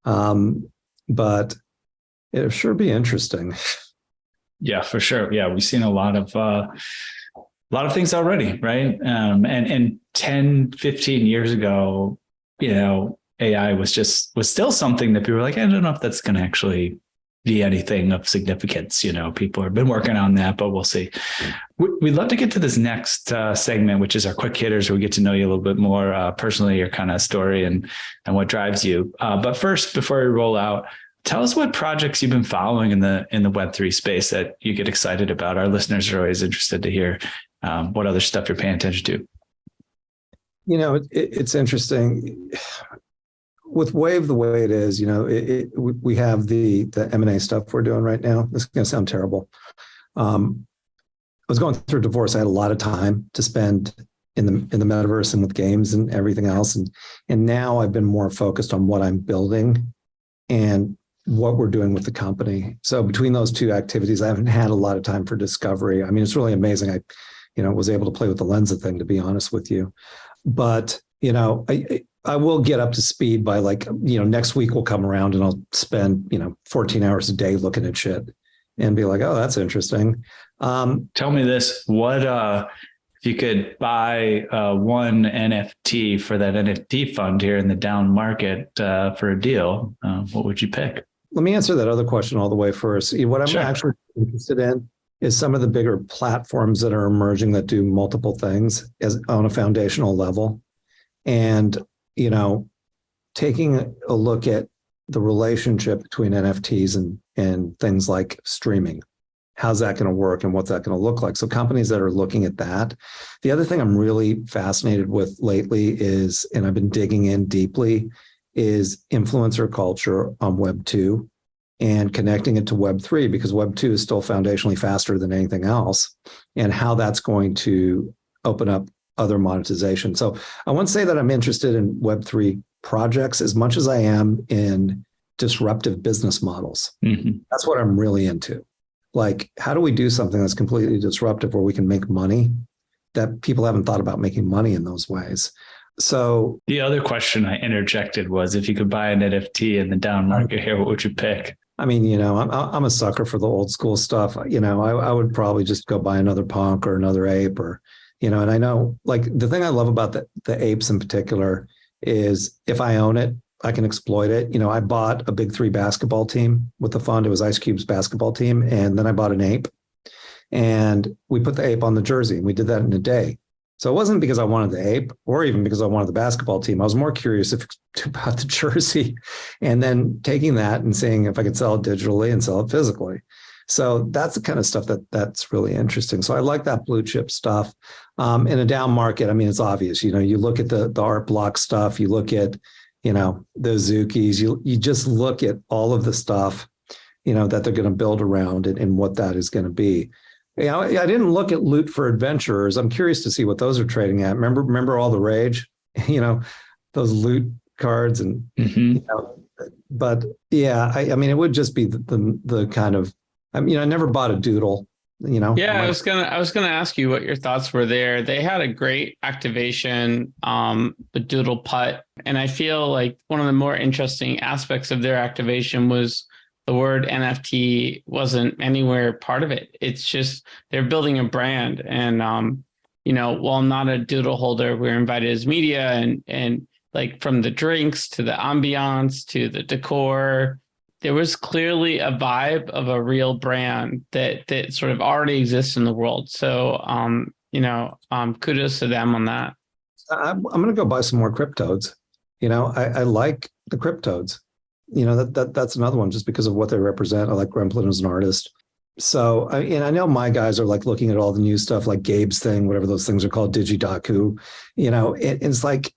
But it'll sure be interesting. Yeah, for sure. Yeah, we've seen a lot of things already, right? And 10, 15 years ago, AI was still something that people were like, I don't know if that's going to actually be anything of significance. People have been working on that, but we'll see. We'd love to get to this next segment, which is our quick hitters, where we get to know you a little bit more personally, your kind of story and what drives you. But first, before we roll out, tell us what projects you've been following in the Web3 space that you get excited about. Our listeners are always interested to hear what other stuff you're paying attention to. It's interesting. With Wave the way it is, we have the M&A stuff we're doing right now. This is going to sound terrible. I was going through a divorce. I had a lot of time to spend in the metaverse and with games and everything else. And now I've been more focused on what I'm building and what we're doing with the company. So between those two activities, I haven't had a lot of time for discovery. I mean, it's really amazing. I was able to play with the Lensa thing, to be honest with you. But, I will get up to speed by next week will come around and I'll spend, 14 hours a day looking at shit and be like, oh, that's interesting. Tell me this, what, if you could buy one NFT for that NFT fund here in the down market for a deal, what would you pick? Let me answer that other question all the way first. What I'm actually interested in is some of the bigger platforms that are emerging that do multiple things on a foundational level. And, taking a look at the relationship between NFTs and things like streaming. How's that going to work and what's that going to look like? So companies that are looking at that. The other thing I'm really fascinated with lately is, and I've been digging in deeply, is influencer culture on Web 2 and connecting it to Web 3, because Web 2 is still foundationally faster than anything else, and how that's going to open up other monetization. So I won't say that I'm interested in Web 3 projects as much as I am in disruptive business models. Mm-hmm. That's what I'm really into. Like, how do we do something that's completely disruptive where we can make money that people haven't thought about making money in those ways? So the other question I interjected was, if you could buy an NFT in the down market here, what would you pick? I mean, I'm a sucker for the old school stuff. I would probably just go buy another punk or another ape, or, and I know, like, the thing I love about the apes in particular is if I own it, I can exploit it. I bought a Big 3 basketball team with the fund. It was Ice Cube's basketball team. And then I bought an ape and we put the ape on the jersey, and we did that in a day. So it wasn't because I wanted the ape or even because I wanted the basketball team. I was more curious about the jersey, and then taking that and seeing if I could sell it digitally and sell it physically. So that's the kind of stuff that's really interesting. So I like that blue chip stuff. In a down market, I mean, it's obvious, you look at the art block stuff, you look at, the Zukis, you just look at all of the stuff, that they're going to build around it and what that is going to be. I didn't look at Loot for Adventurers. I'm curious to see what those are trading at. Remember all the rage, those loot cards and, but yeah, I mean, it would just be the kind of, I never bought a Doodle, Yeah, I was gonna ask you what your thoughts were there. They had a great activation, the Doodle Putt, and I feel like one of the more interesting aspects of their activation was the word NFT wasn't anywhere part of it. It's just they're building a brand, and while I'm not a Doodle holder, we're invited as media, and like from the drinks to the ambiance to the decor, there was clearly a vibe of a real brand that sort of already exists in the world. So, kudos to them on that. I'm going to go buy some more cryptodes. I like the cryptodes. That's another one just because of what they represent. I like Gremplin as an artist. So, and I know my guys are like looking at all the new stuff, like Gabe's thing, whatever those things are called, Digidaku. It's like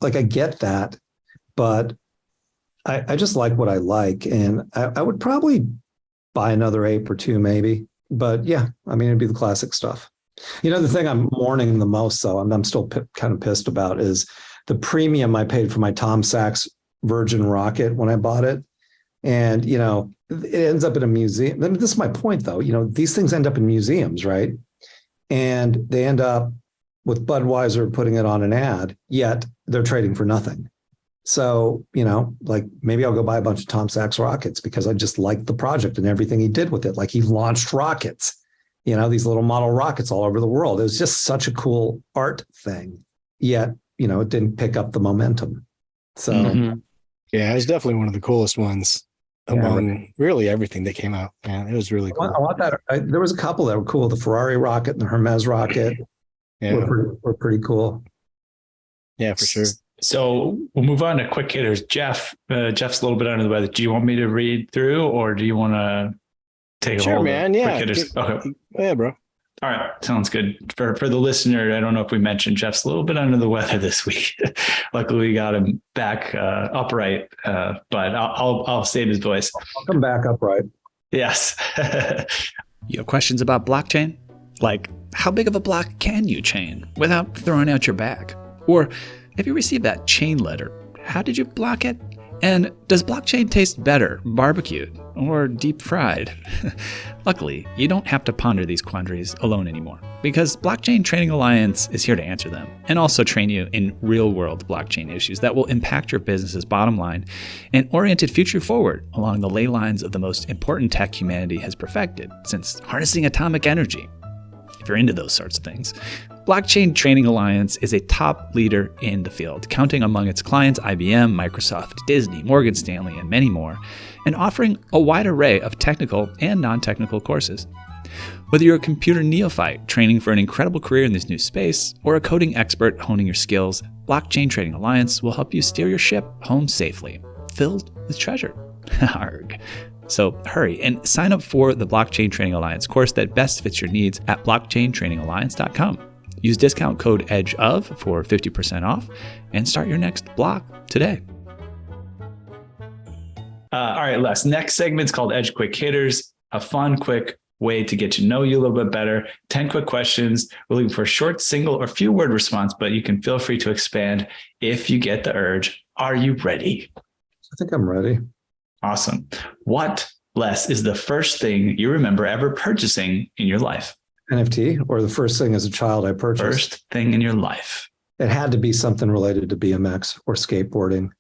I get that, but I just like what I like, and I would probably buy another ape or two, maybe. But yeah, I mean, it'd be the classic stuff. The thing I'm mourning the most, though, I'm still kind of pissed about, is the premium I paid for my Tom Sachs Virgin rocket when I bought it. And, it ends up in a museum. This is my point, though. These things end up in museums, right? And they end up with Budweiser putting it on an ad, yet they're trading for nothing. So, like maybe I'll go buy a bunch of Tom Sachs rockets because I just liked the project and everything he did with it. Like he launched rockets, these little model rockets all over the world. It was just such a cool art thing. Yet, it didn't pick up the momentum. So, yeah, it was definitely one of the coolest ones among really everything that came out. Man, it was really cool. I want that. There was a couple that were cool. The Ferrari rocket and the Hermes rocket were pretty cool. Yeah, for sure. So we'll move on to quick hitters. Jeff's a little bit under the weather. Do you want me to read through, or do you want to take a hold man. of Yeah. quick hitters? Okay. Yeah, bro. All right. Sounds good. For the listener, I don't know if we mentioned Jeff's a little bit under the weather this week. Luckily, we got him back upright, but I'll save his voice. I'll come back upright. Yes. You have questions about blockchain? Like, how big of a block can you chain without throwing out your bag? Or if you received that chain letter, how did you block it? And does blockchain taste better barbecued or deep fried? Luckily, you don't have to ponder these quandaries alone anymore, because Blockchain Training Alliance is here to answer them and also train you in real-world blockchain issues that will impact your business's bottom line and orient it future forward along the ley lines of the most important tech humanity has perfected since harnessing atomic energy. If you're into those sorts of things, Blockchain Training Alliance is a top leader in the field, counting among its clients IBM, Microsoft, Disney, Morgan Stanley, and many more, and offering a wide array of technical and non-technical courses. Whether you're a computer neophyte training for an incredible career in this new space, or a coding expert honing your skills, Blockchain Training Alliance will help you steer your ship home safely, filled with treasure. Arg. So hurry and sign up for the Blockchain Training Alliance course that best fits your needs at blockchaintrainingalliance.com. Use discount code EDGEOF for 50% off and start your next block today. All right, Les. Next segment's called Edge Quick Hitters, a fun, quick way to get to know you a little bit better. 10 quick questions. We're looking for a short, single, or few word response, but you can feel free to expand if you get the urge. Are you ready? I think I'm ready. Awesome. What, Les, is the first thing you remember ever purchasing in your life? NFT, or the first thing as a child I purchased? First thing in your life. It had to be something related to BMX or skateboarding,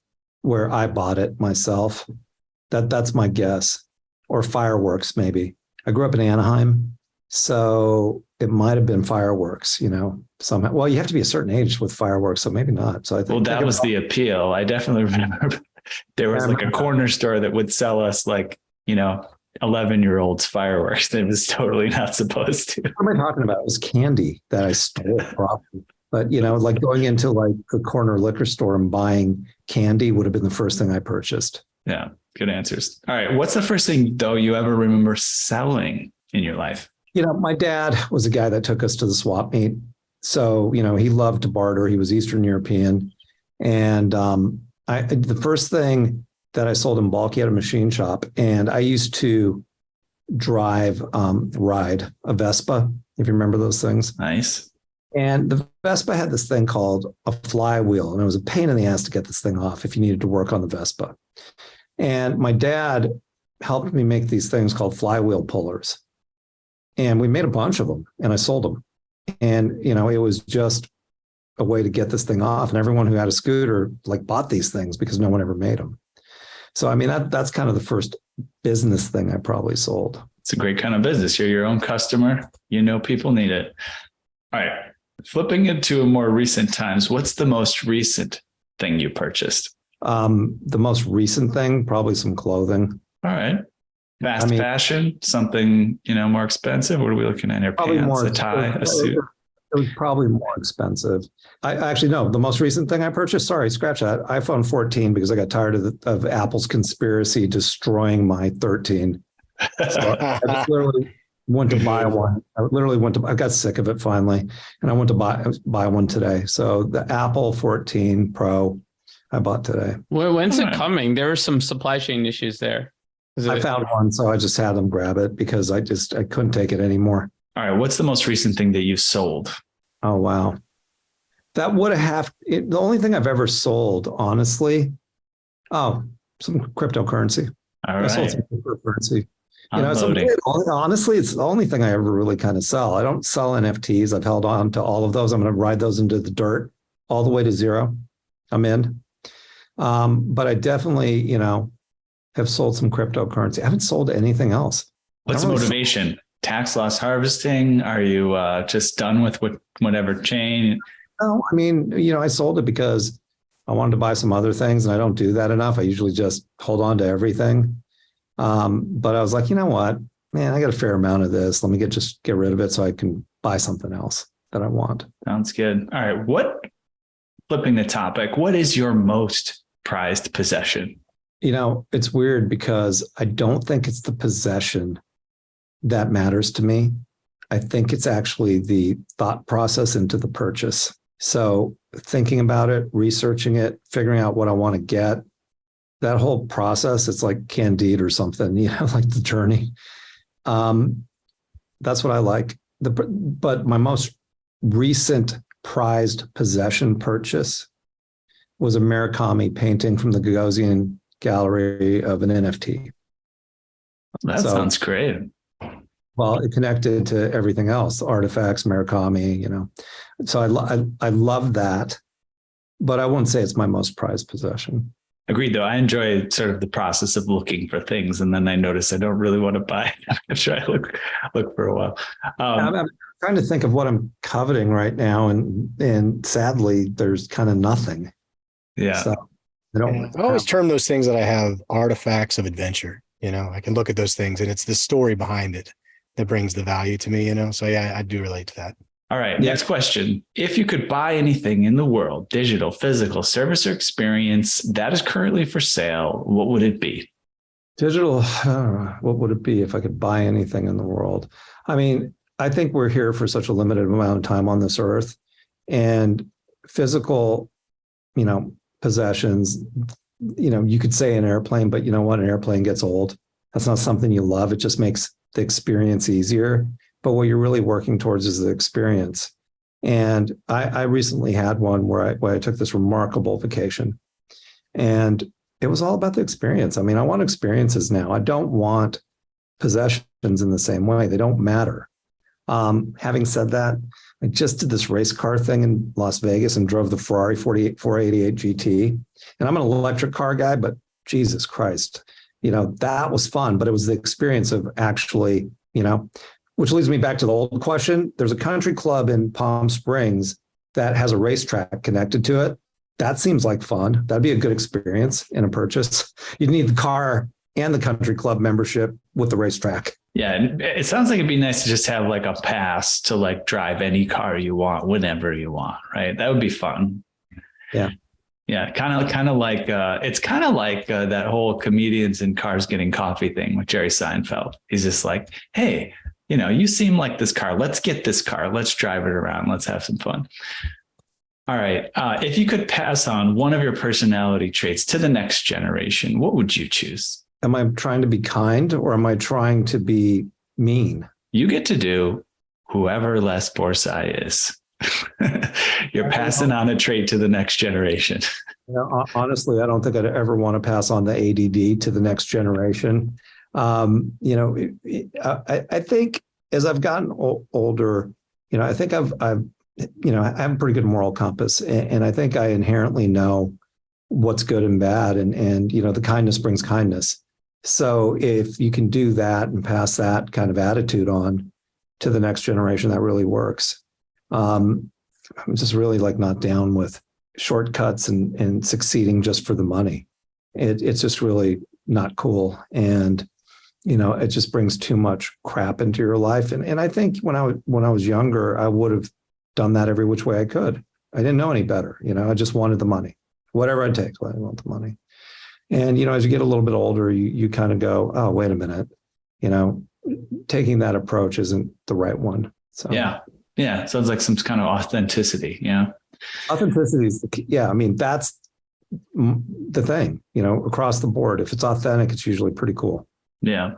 where I bought it myself. That's my guess. Or fireworks, maybe. I grew up in Anaheim, so it might have been fireworks, somehow. Well, you have to be a certain age with fireworks, so maybe not. So I think. Well, that was the appeal. I definitely remember there was like a corner store that would sell us 11-year-olds fireworks. That was totally not supposed to. What am I talking about? It was candy that I stole probably. But, like going into like the corner liquor store and buying candy would have been the first thing I purchased. Yeah, good answers. All right. What's the first thing, though, you ever remember selling in your life? My dad was a guy that took us to the swap meet. So, he loved to barter. He was Eastern European. And the first thing that I sold in bulk, he had a machine shop. And I used to ride a Vespa, if you remember those things. Nice. And the Vespa had this thing called a flywheel. And it was a pain in the ass to get this thing off if you needed to work on the Vespa. And my dad helped me make these things called flywheel pullers. And we made a bunch of them and I sold them. And, it was just a way to get this thing off. And everyone who had a scooter bought these things because no one ever made them. So, I mean, that's kind of the first business thing I probably sold. It's a great kind of business. You're your own customer. People need it. All right. Flipping into more recent times, what's the most recent thing you purchased? The most recent thing, probably some clothing. All right. Fashion, something, more expensive. What are we looking at here? Probably Pants, more a tie, a suit. It was probably more expensive. I actually no. The most recent thing I purchased, sorry, scratch that, iPhone 14 because I got tired of Apple's conspiracy destroying my 13. So I literally went to buy one. I got sick of it finally, and I went to buy one today. So the Apple 14 Pro I bought today. When's it coming? There were some supply chain issues there. I found one, so I just had them grab it because I couldn't take it anymore. All right. What's the most recent thing that you've sold? Oh, wow. That would have the only thing I've ever sold, honestly. Oh, some cryptocurrency. All I right. sold some cryptocurrency. Unloading. Honestly, it's the only thing I ever really kind of sell. I don't sell NFTs. I've held on to all of those. I'm going to ride those into the dirt all the way to zero. I'm in. But I definitely, have sold some cryptocurrency. I haven't sold anything else. What's the motivation? Tax loss harvesting? Are you just done with whatever chain? No, I mean, I sold it because I wanted to buy some other things, and I don't do that enough. I usually just hold on to everything. But I was like, you know what, man, I got a fair amount of this. Let me get rid of it so I can buy something else that I want. Sounds good. All right. Flipping the topic, what is your most prized possession? It's weird because I don't think it's the possession that matters to me. I think it's actually the thought process into the purchase. So thinking about it, researching it, figuring out what I want to get, that whole process, it's like Candide or something, like the journey. That's what I like. But my most recent prized possession purchase was a Murakami painting from the Gagosian Gallery of an NFT. That sounds great. Well, it connected to everything else, artifacts, Murakami, So I love that, but I wouldn't say it's my most prized possession. Agreed, though. I enjoy sort of the process of looking for things, and then I notice I don't really want to buy it after I look for a while. I'm trying to think of what I'm coveting right now, and sadly, there's kind of nothing. Yeah. So I always term those things that I have artifacts of adventure. I can look at those things, and it's the story behind it that brings the value to me. So yeah, I do relate to that. All right. Next question. If you could buy anything in the world, digital, physical, service, or experience that is currently for sale, what would it be? Digital, what would it be if I could buy anything in the world? I mean, I think we're here for such a limited amount of time on this earth, and physical, possessions, you could say an airplane, but you know what? An airplane gets old. That's not something you love. It just makes the experience easier. But what you're really working towards is the experience. And I recently had one where I took this remarkable vacation, and it was all about the experience. I mean, I want experiences now. I don't want possessions in the same way. They don't matter. Having said that, I just did this race car thing in Las Vegas and drove the Ferrari 488 GT. And I'm an electric car guy, but Jesus Christ, that was fun. But it was the experience of actually, which leads me back to the old question. There's a country club in Palm Springs that has a racetrack connected to it. That seems like fun. That'd be a good experience in a purchase. You'd need the car and the country club membership with the racetrack. Yeah. And it sounds like it'd be nice to just have like a pass to like drive any car you want, whenever you want. Right. That would be fun. Yeah. Yeah. Kind of like, it's kind of like that whole comedians in cars getting coffee thing with Jerry Seinfeld. He's just like, hey, you seem like this car. Let's get this car. Let's drive it around. Let's have some fun. All right. If you could pass on one of your personality traits to the next generation, what would you choose? Am I trying to be kind, or am I trying to be mean? You get to do whoever Les Borsai is. You're passing on a trait to the next generation. Honestly, I don't think I'd ever want to pass on the ADD to the next generation. I think as I've gotten older, I think I have a pretty good moral compass, and I think I inherently know what's good and bad, and the kindness brings kindness. So if you can do that and pass that kind of attitude on to the next generation, that really works. I'm just really not down with shortcuts and succeeding just for the money. It's just really not cool. And, it just brings too much crap into your life. And I think when I was younger, I would have done that every which way I could. I didn't know any better. I just wanted the money, whatever I'd take. I want the money. And, as you get a little bit older, you kind of go, oh, wait a minute, taking that approach isn't the right one. So yeah. Sounds like some kind of authenticity. Authenticity is the key. Yeah. I mean, that's the thing, across the board. If it's authentic, it's usually pretty cool. Yeah.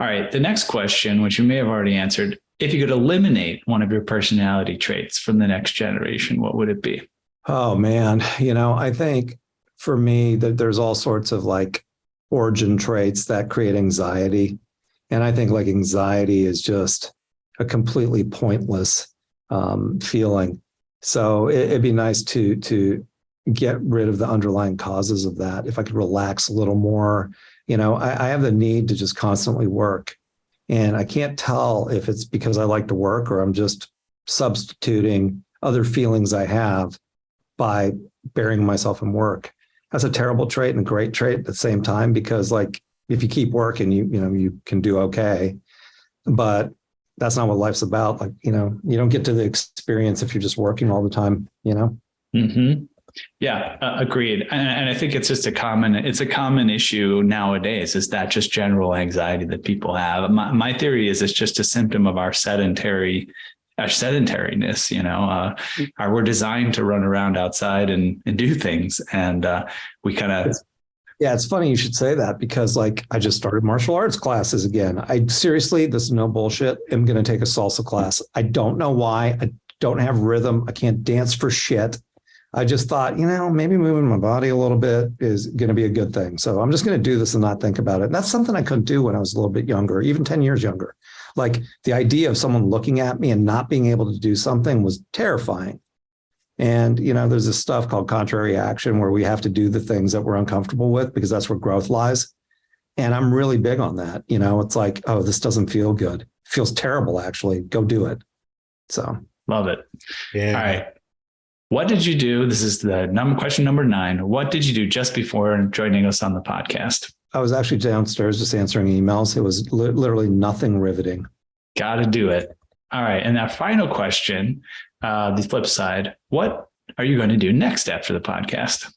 All right. The next question, which you may have already answered, if you could eliminate one of your personality traits from the next generation, what would it be? Oh man. I think for me that there's all sorts of like origin traits that create anxiety. And I think like anxiety is just a completely pointless feeling. So it'd be nice to get rid of the underlying causes of that. If I could relax a little more, I have the need to just constantly work. And I can't tell if it's because I like to work or I'm just substituting other feelings I have by burying myself in work. That's a terrible trait and a great trait at the same time, because like, if you keep working, you can do okay, but that's not what life's about. Like, you don't get to the experience if you're just working all the time, Mm-hmm. Yeah, agreed. And I think it's just a common issue nowadays, is that just general anxiety that people have. My theory is it's just a symptom of our sedentariness, we're designed to run around outside and do things. And we kind of, yeah, it's funny you should say that, because like I just started martial arts classes again. I seriously, this is no bullshit, I'm going to take a salsa class. I don't know why. I don't have rhythm. I can't dance for shit. I just thought, maybe moving my body a little bit is going to be a good thing. So I'm just going to do this and not think about it. And that's something I couldn't do when I was a little bit younger, even 10 years younger. Like the idea of someone looking at me and not being able to do something was terrifying. And, there's this stuff called contrary action where we have to do the things that we're uncomfortable with because that's where growth lies. And I'm really big on that. It's like, oh, this doesn't feel good. It feels terrible, actually. Go do it. So love it. Yeah. All right. What did you do? This is the question number 9. What did you do just before joining us on the podcast? I was actually downstairs just answering emails. It was literally nothing riveting. Got to do it. All right. And that final question, the flip side, what are you going to do next after the podcast?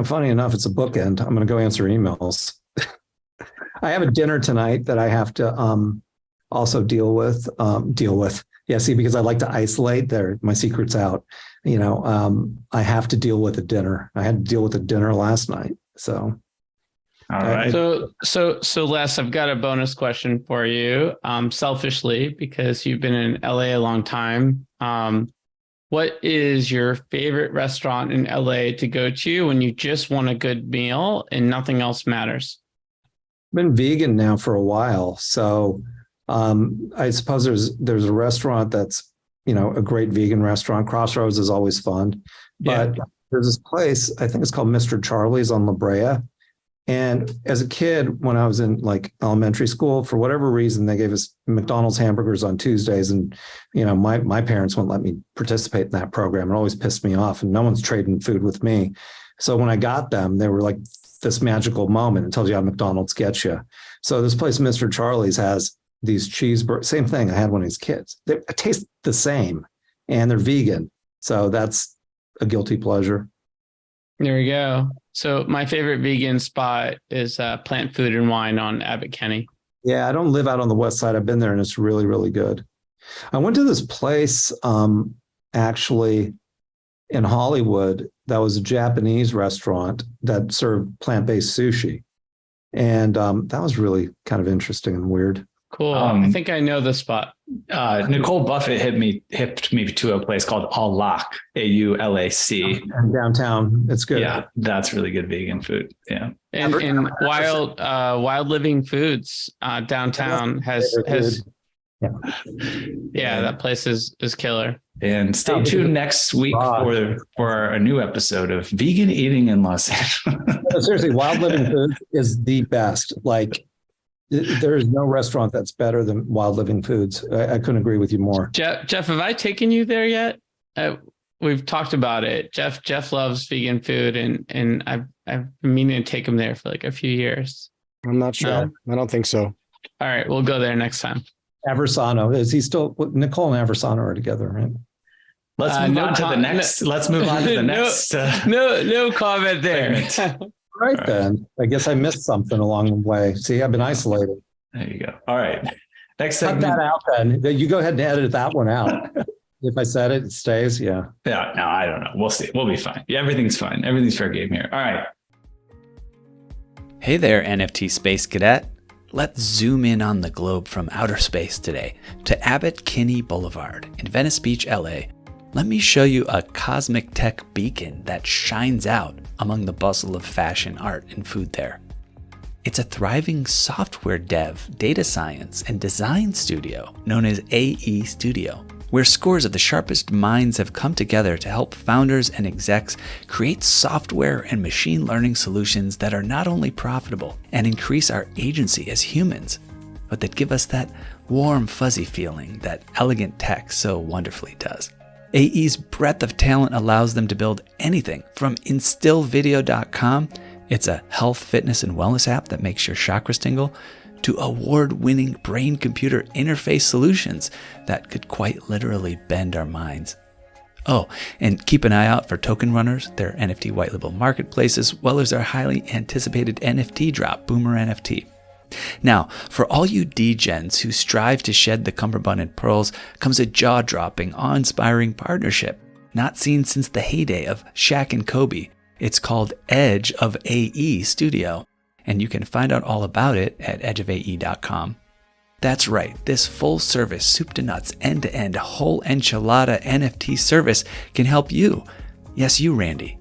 Funny enough, it's a bookend. I'm going to go answer emails. I have a dinner tonight that I have to also deal with. Yeah, see, because I like to isolate there. My secret's out. I have to deal with a dinner. I had to deal with a dinner last night. So. All right. So Les, I've got a bonus question for you. Selfishly, because you've been in LA a long time. What is your favorite restaurant in LA to go to when you just want a good meal and nothing else matters? I've been vegan now for a while. So I suppose there's a restaurant that's, a great vegan restaurant. Crossroads is always fun. But there's this place, I think it's called Mr. Charlie's on La Brea. And as a kid, when I was in like elementary school, for whatever reason, they gave us McDonald's hamburgers on Tuesdays. And, my parents wouldn't let me participate in that program. It always pissed me off, and no one's trading food with me. So when I got them, they were like this magical moment. It tells you how McDonald's gets you. So this place, Mr. Charlie's, has these cheeseburgers. Same thing I had when I was kids. They taste the same, and they're vegan. So that's a guilty pleasure. There we go. So my favorite vegan spot is Plant Food and Wine on Abbot Kinney. Yeah, I don't live out on the west side. I've been there, and it's really, really good. I went to this place actually in Hollywood that was a Japanese restaurant that served plant-based sushi. And that was really kind of interesting and weird. Cool. I think I know the spot. Nicole Buffett hipped me to a place called Aulac, AULAC. And downtown, it's good. Yeah, that's really good vegan food. Yeah. And Wild Living Foods downtown has that place is killer. And stay tuned next week for a new episode of Vegan Eating in Los Angeles. No, seriously, Wild Living Foods is the best. Like, there is no restaurant that's better than Wild Living Foods. I couldn't agree with you more. Jeff, have I taken you there yet? We've talked about it. Jeff loves vegan food, and I've been meaning to take him there for like a few years. I'm not sure. No? I don't think so. All right, we'll go there next time. Aversano, is he still, Nicole and Aversano are together, right? Let's move on to the next. Let's move on to the next. No comment there. Right then. I guess I missed something along the way. See, I've been isolated. There you go. All right. Next Cut segment. that out then. You go ahead and edit that one out. If I said it, it stays. Yeah. Yeah. No, I don't know. We'll see. We'll be fine. Yeah, everything's fine. Everything's fair game here. All right. Hey there, NFT Space Cadet. Let's zoom in on the globe from outer space today to Abbot Kinney Boulevard in Venice Beach, LA. Let me show you a cosmic tech beacon that shines out among the bustle of fashion, art, and food there. It's a thriving software dev, data science, and design studio known as AE Studio, where scores of the sharpest minds have come together to help founders and execs create software and machine learning solutions that are not only profitable and increase our agency as humans, but that give us that warm, fuzzy feeling that elegant tech so wonderfully does. AE's breadth of talent allows them to build anything from instillvideo.com, it's a health, fitness, and wellness app that makes your chakras tingle, to award-winning brain-computer interface solutions that could quite literally bend our minds. Oh, and keep an eye out for Token Runners, their NFT white label marketplace, as well as their highly anticipated NFT drop, Boomer NFT. Now, for all you degens who strive to shed the cummerbund and pearls comes a jaw-dropping, awe-inspiring partnership, not seen since the heyday of Shaq and Kobe. It's called Edge of AE Studio, and you can find out all about it at edgeofae.com. That's right, this full-service, soup-to-nuts, end-to-end, whole enchilada NFT service can help you, yes you Randy,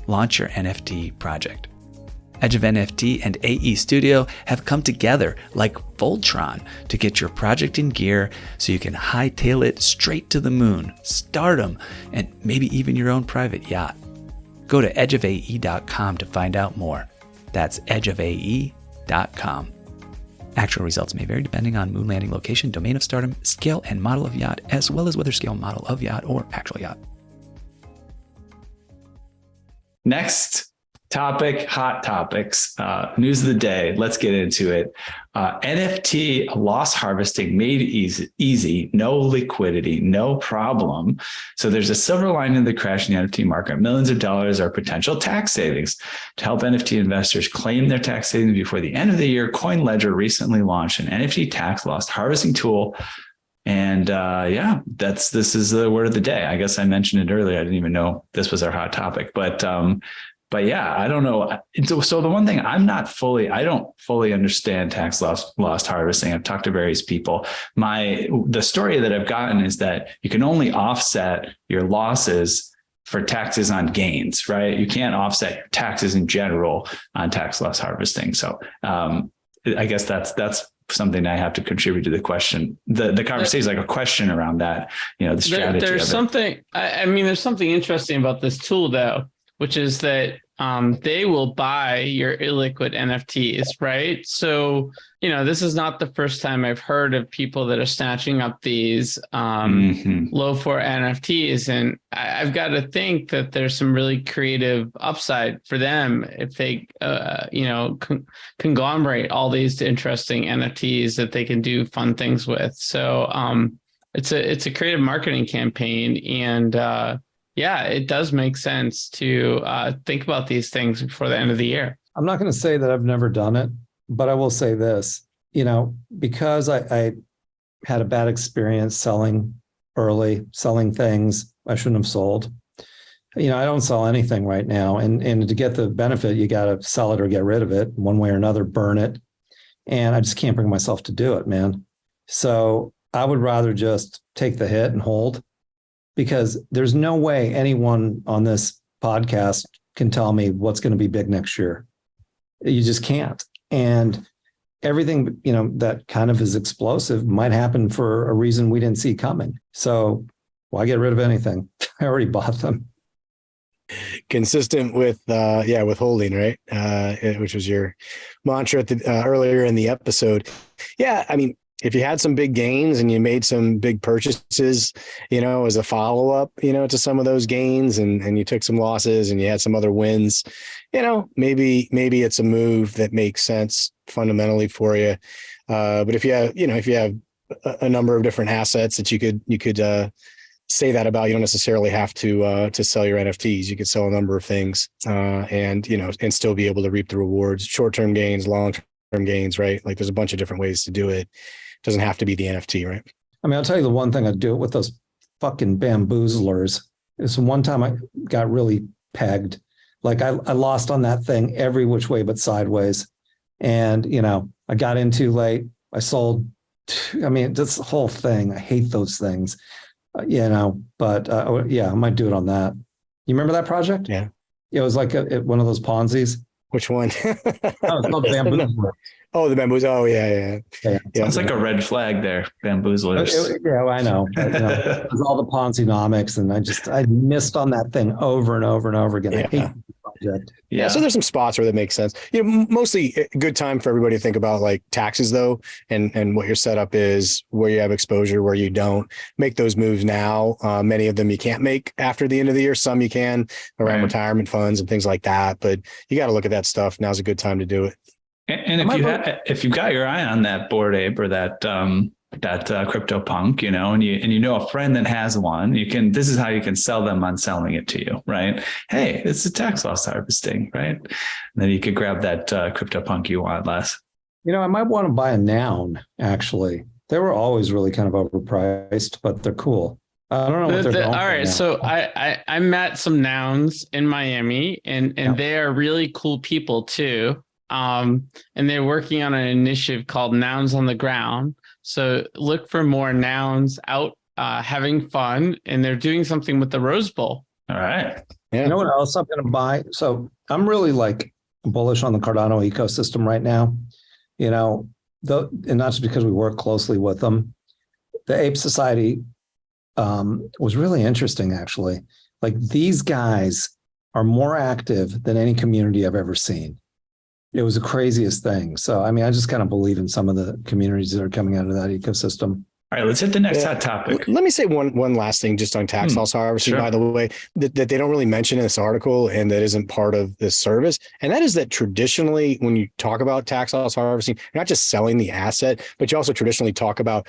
launch your NFT project. Edge of NFT and AE Studio have come together like Voltron to get your project in gear so you can hightail it straight to the moon, stardom, and maybe even your own private yacht. Go to edgeofae.com to find out more. That's edgeofae.com. Actual results may vary depending on moon landing location, domain of stardom, scale and model of yacht, as well as whether scale model of yacht or actual yacht. Next topic, hot topics, news of the day. Let's get into it. NFT loss harvesting made easy, no liquidity, no problem. So there's a silver lining in the crash in the NFT market. Millions of dollars are potential tax savings. To help NFT investors claim their tax savings before the end of the year, CoinLedger recently launched an NFT tax loss harvesting tool. And this is the word of the day. I guess I mentioned it earlier. I didn't even know this was our hot topic, but yeah, I don't know. So the one thing I don't fully understand tax loss harvesting. I've talked to various people. The story that I've gotten is that you can only offset your losses for taxes on gains, right? You can't offset your taxes in general on tax loss harvesting. So I guess that's something I have to contribute to the question. The conversation is like a question around that, the strategy. There's something, there's something interesting about this tool though, which is that they will buy your illiquid NFTs, right? So, this is not the first time I've heard of people that are snatching up these low for NFTs. And I've got to think that there's some really creative upside for them if they, conglomerate all these interesting NFTs that they can do fun things with. So it's a creative marketing campaign. And it does make sense to think about these things before the end of the year. I'm not going to say that I've never done it, but I will say this, because I had a bad experience selling things I shouldn't have sold. I don't sell anything right now. And to get the benefit, you got to sell it or get rid of it one way or another, burn it. And I just can't bring myself to do it, man. So I would rather just take the hit and hold, because there's no way anyone on this podcast can tell me what's going to be big next year. You just can't. And everything, that kind of is explosive might happen for a reason we didn't see coming. So why get rid of anything? I already bought them. Consistent with withholding, right? Which was your mantra at earlier in the episode. Yeah, if you had some big gains and you made some big purchases, as a follow-up, to some of those gains, and you took some losses and you had some other wins, maybe it's a move that makes sense fundamentally for you. But if you have a number of different assets that you could say that about. You don't necessarily have to sell your NFTs. You could sell a number of things, and still be able to reap the rewards, short-term gains, long-term gains, right? Like there's a bunch of different ways to do it. It doesn't have to be the NFT, right? I mean, I'll tell you the one thing I'd do it with those fucking bamboozlers is one time I got really pegged. Like I lost on that thing every which way but sideways. And, I got in too late. I sold. I mean, this whole thing, I hate those things, but I might do it on that. You remember that project? Yeah. It was like one of those Ponzi's. Which one? Oh, it's called Bamboozler. Oh, the bamboos. Oh, yeah. Sounds like a red flag there, bamboozlers. Yeah, I know. But, it was all the Ponzi-nomics, and I missed on that thing over and over and over again. I hate the project. Yeah. So there's some spots where that makes sense. Mostly a good time for everybody to think about like taxes though, and what your setup is, where you have exposure, where you don't. Make those moves now. Many of them you can't make after the end of the year. Some you can around retirement funds and things like that. But you got to look at that stuff. Now's a good time to do it. And if you've got your eye on that Bored Ape or that crypto punk, and you know a friend that has one, this is how you can sell them on selling it to you, right? Hey, it's a tax loss harvesting, right? And then you could grab that crypto punk you want less. I might want to buy a noun, actually. They were always really kind of overpriced, but they're cool. I don't know what they're going for. All right, so I met some nouns in Miami, and they are really cool people too. And they're working on an initiative called Nouns on the Ground. So look for more nouns out having fun, and they're doing something with the Rose Bowl. All right. Yeah. You know what else I'm going to buy? So I'm really bullish on the Cardano ecosystem right now. And not just because we work closely with them. The Ape Society was really interesting, actually. Like these guys are more active than any community I've ever seen. It was the craziest thing. So, I mean, I just kind of believe in some of the communities that are coming out of that ecosystem. All right, let's hit the next hot topic. Let me say one last thing just on tax loss harvesting, by the way, that they don't really mention in this article and that isn't part of this service. And that is that traditionally, when you talk about tax loss harvesting, you're not just selling the asset, but you also traditionally talk about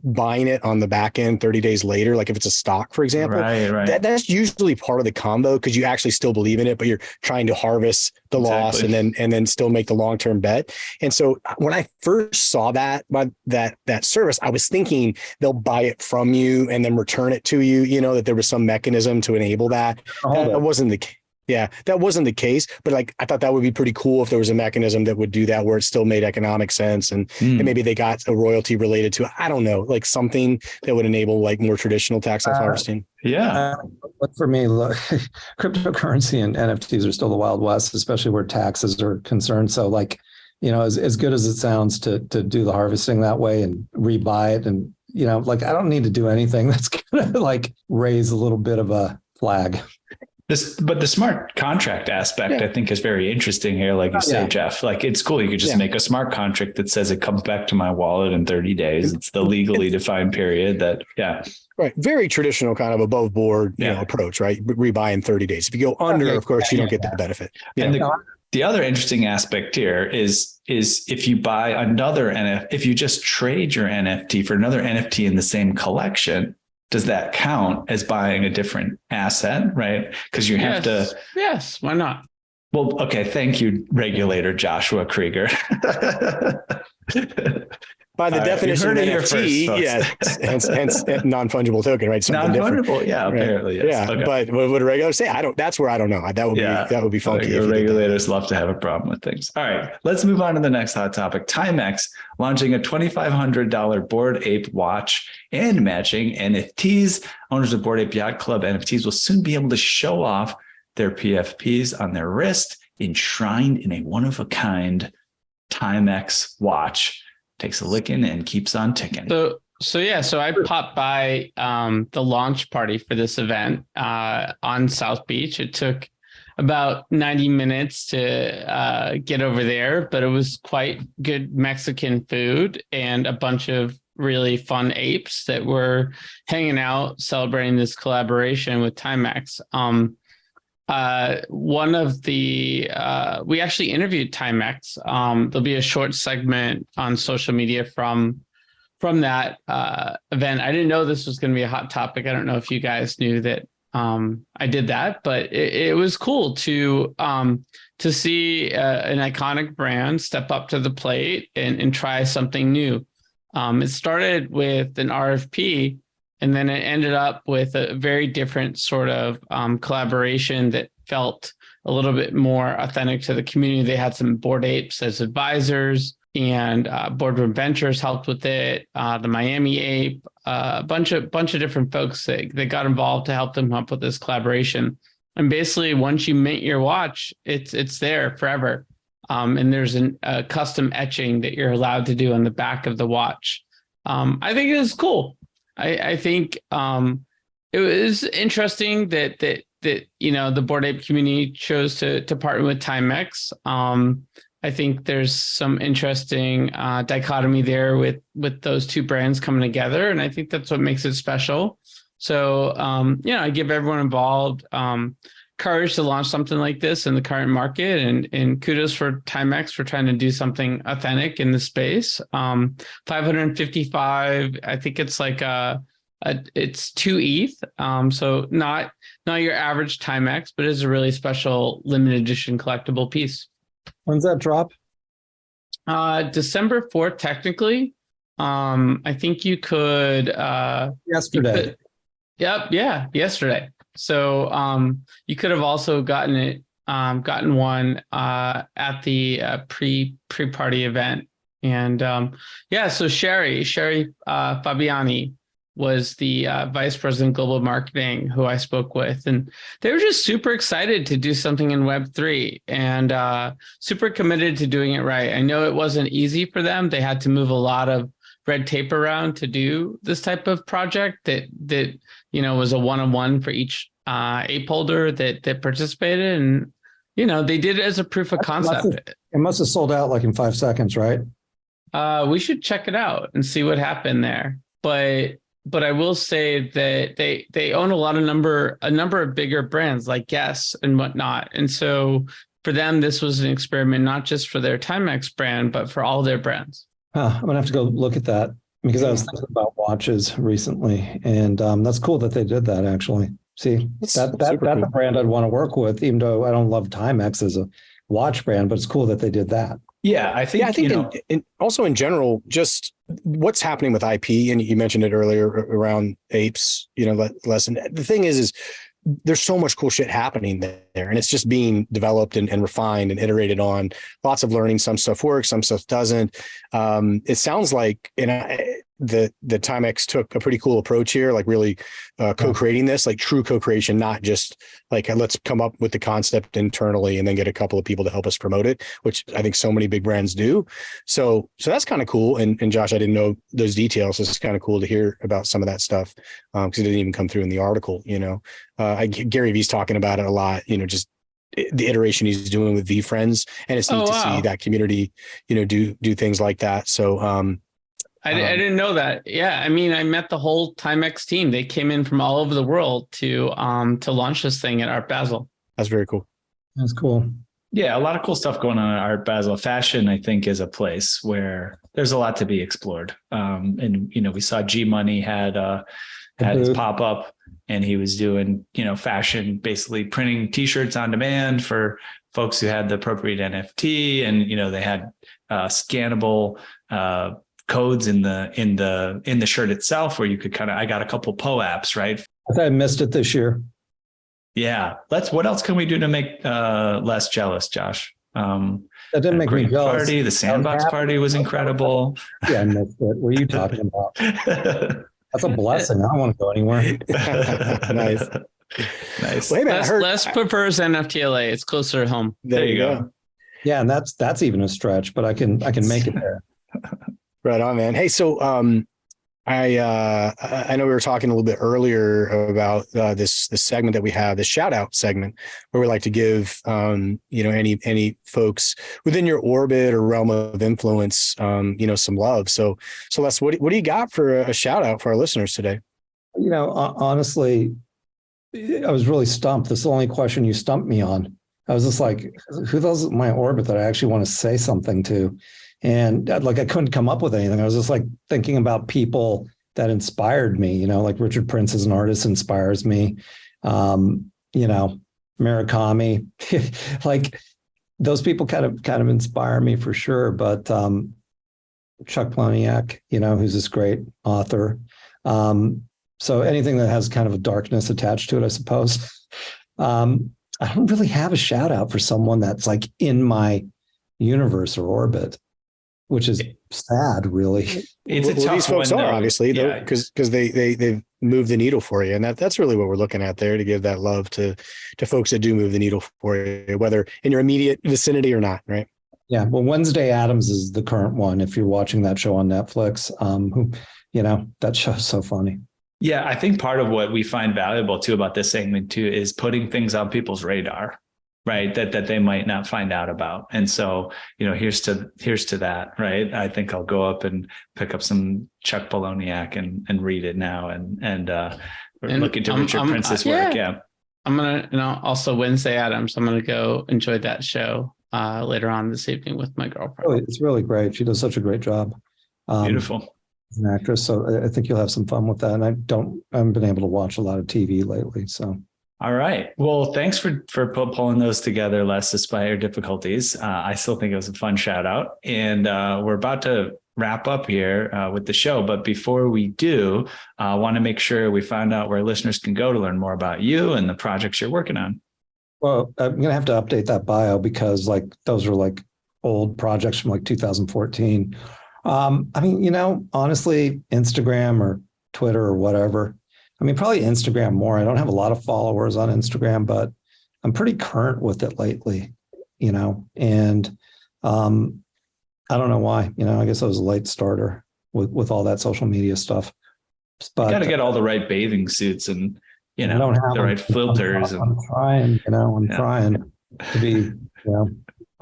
buying it on the back end 30 days later, like if it's a stock, for example. Right. That's usually part of the combo because you actually still believe in it, but you're trying to harvest the loss and then still make the long-term bet. And so when I first saw that service, I was thinking they'll buy it from you and then return it to you, that there was some mechanism to enable that. That wasn't the case. Yeah, that wasn't the case, but I thought that would be pretty cool if there was a mechanism that would do that where it still made economic sense and maybe they got a royalty related to it. I don't know, like something that would enable more traditional tax loss harvesting. Yeah. But for me, look, cryptocurrency and NFTs are still the Wild West, especially where taxes are concerned. So as good as it sounds to do the harvesting that way and rebuy it and, I don't need to do anything that's going to raise a little bit of a flag. But the smart contract aspect, I think, is very interesting here. Like you say, Jeff, it's cool. You could just make a smart contract that says it comes back to my wallet in 30 days. It's the legally defined period that, Right. Very traditional kind of above board approach, right? Rebuy in 30 days. If you go under, of course, you don't get the benefit. And the other interesting aspect here is if you buy another NFT, if you just trade your NFT for another NFT in the same collection, does that count as buying a different asset, right? Because you have to. Yes, why not? Well, okay. Thank you, regulator Joshua Krieger. By the definition of NFT, hence non-fungible token, right? Something non-fungible, different. Apparently, yes. Yeah. Okay. But what would a regulator say? That's where I don't know. That would be funky. Regulators love to have a problem with things. All right, let's move on to the next hot topic. TIMEX launching a $2,500 Bored Ape watch and matching NFTs. Owners of Bored Ape Yacht Club NFTs will soon be able to show off their PFPs on their wrist, enshrined in a one-of-a-kind TIMEX watch. Takes a licking and keeps on ticking. So I popped by the launch party for this event on South Beach. It took about 90 minutes to get over there, but it was quite good Mexican food and a bunch of really fun apes that were hanging out celebrating this collaboration with TIMEX. One of the we actually interviewed TIMEX. There'll be a short segment on social media from from that event. I didn't know this was going to be a hot topic. I don't know if you guys knew that I did that, but it was cool to see an iconic brand step up to the plate and try something new. It started with an RFP, and then it ended up with a very different sort of collaboration that felt a little bit more authentic to the community. They had some Bored Apes as advisors, and Boardroom Ventures helped with it. The Miami Ape, a bunch of different folks that got involved to help them come up with this collaboration. And basically, once you mint your watch, it's there forever. And there's a custom etching that you're allowed to do on the back of the watch. I think it was cool. I think it was interesting that the Bored Ape community chose to partner with TIMEX. I think there's some interesting dichotomy there with those two brands coming together, and I think that's what makes it special. So I give everyone involved courage to launch something like this in the current market, and kudos for TIMEX for trying to do something authentic in the space. 555, I think it's like it's 2 ETH, so not your average TIMEX, but it's a really special limited edition collectible piece. When's that drop? December 4th, technically. I think you could Yesterday. Yesterday. So you could have also gotten one at the pre-party event. And so Sherry Fabiani was the vice president global marketing who I spoke with, and they were just super excited to do something in Web3 and super committed to doing it right. I know it wasn't easy for them. They had to move a lot of red tape around to do this type of project that was a one-on-one for each ape holder that participated, and they did it as a proof of concept. It must have sold out like in 5 seconds, right? We should check it out and see what happened there. But I will say that they own a number of bigger brands like Guess and whatnot. And so for them, this was an experiment, not just for their TIMEX brand, but for all their brands. I'm going to have to go look at that because I was thinking about watches recently. And that's cool that they did that, actually. See, that's cool. A brand I'd want to work with, even though I don't love TIMEX as a watch brand, but it's cool that they did that. Yeah, I think also in general, just what's happening with IP, and you mentioned it earlier around apes, lesson. The thing is there's so much cool shit happening there, and it's just being developed and refined and iterated on. Lots of learning. Some stuff works, some stuff doesn't. It sounds like the TIMEX took a pretty cool approach here, like really co-creating this, like true co-creation, not just like let's come up with the concept internally and then get a couple of people to help us promote it, which I think so many big brands do. So that's kind of cool. And Josh, I didn't know those details. So it's kind of cool to hear about some of that stuff because it didn't even come through in the article. Gary Vee's talking about it a lot. Just the iteration he's doing with VeeFriends, and it's neat to see that community, do things like that. So I didn't know that. Yeah, I mean, I met the whole TIMEX team. They came in from all over the world to launch this thing at Art Basel. That's very cool. That's cool. Yeah, a lot of cool stuff going on at Art Basel. Fashion, I think, is a place where there's a lot to be explored. And we saw G Money had his pop up, and he was doing fashion, basically printing T-shirts on demand for folks who had the appropriate NFT, and they had scannable codes in the shirt itself where you could I got a couple POAPs, right? I thought I missed it this year. Yeah. What else can we do to make less jealous, Josh? That didn't make me jealous. Party, the sandbox party was incredible. Yeah, I missed it. What are you talking about? That's a blessing. I don't want to go anywhere. Nice. Nice. Wait a minute, Les prefers NFTLA. It's closer at home. There you go. Yeah, and that's even a stretch, but I can make it there. Right on, man. Hey, so I know we were talking a little bit earlier about this segment that we have, the shout out segment, where we like to give any folks within your orbit or realm of influence some love. So Les, what do you got for a shout out for our listeners today? Honestly, I was really stumped. This is the only question you stumped me on. I was just like, who does my orbit that I actually want to say something to? And like, I couldn't come up with anything. I was just like thinking about people that inspired me, like Richard Prince as an artist inspires me. Murakami, like those people kind of inspire me for sure. But Chuck Palahniuk, who's this great author. So anything that has kind of a darkness attached to it, I suppose. I don't really have a shout out for someone that's like in my universe or orbit, which is sad, really. It's a tough these folks one, are though. obviously, Yeah. because they've moved the needle for you, and that's really what we're looking at there, to give that love to folks that do move the needle for you, whether in your immediate vicinity or not, right? Yeah. Well, Wednesday Addams is the current one. If you're watching that show on Netflix, that show's so funny. Yeah, I think part of what we find valuable too about this segment too is putting things on people's radar, right? That they might not find out about. And so, here's to that, right? I think I'll go up and pick up some Chuck Palahniuk and read it now and look into Richard Prince's work. Yeah. I'm gonna, also Wednesday Addams. I'm gonna go enjoy that show later on this evening with my girlfriend. Oh, it's really great. She does such a great job. Beautiful. As an actress, so I think you'll have some fun with that. And I haven't been able to watch a lot of TV lately, so. All right. Well, thanks for pulling those together, Les, despite your difficulties. I still think it was a fun shout out. And we're about to wrap up here with the show. But before we do, I want to make sure we find out where listeners can go to learn more about you and the projects you're working on. Well, I'm going to have to update that bio because those are old projects from 2014. Honestly, Instagram or Twitter or whatever. Probably Instagram more. I don't have a lot of followers on Instagram, but I'm pretty current with it lately, and I don't know why, I guess I was a late starter with all that social media stuff. But you got to get all the right bathing suits and, I don't have the right filters. I'm trying, trying to be,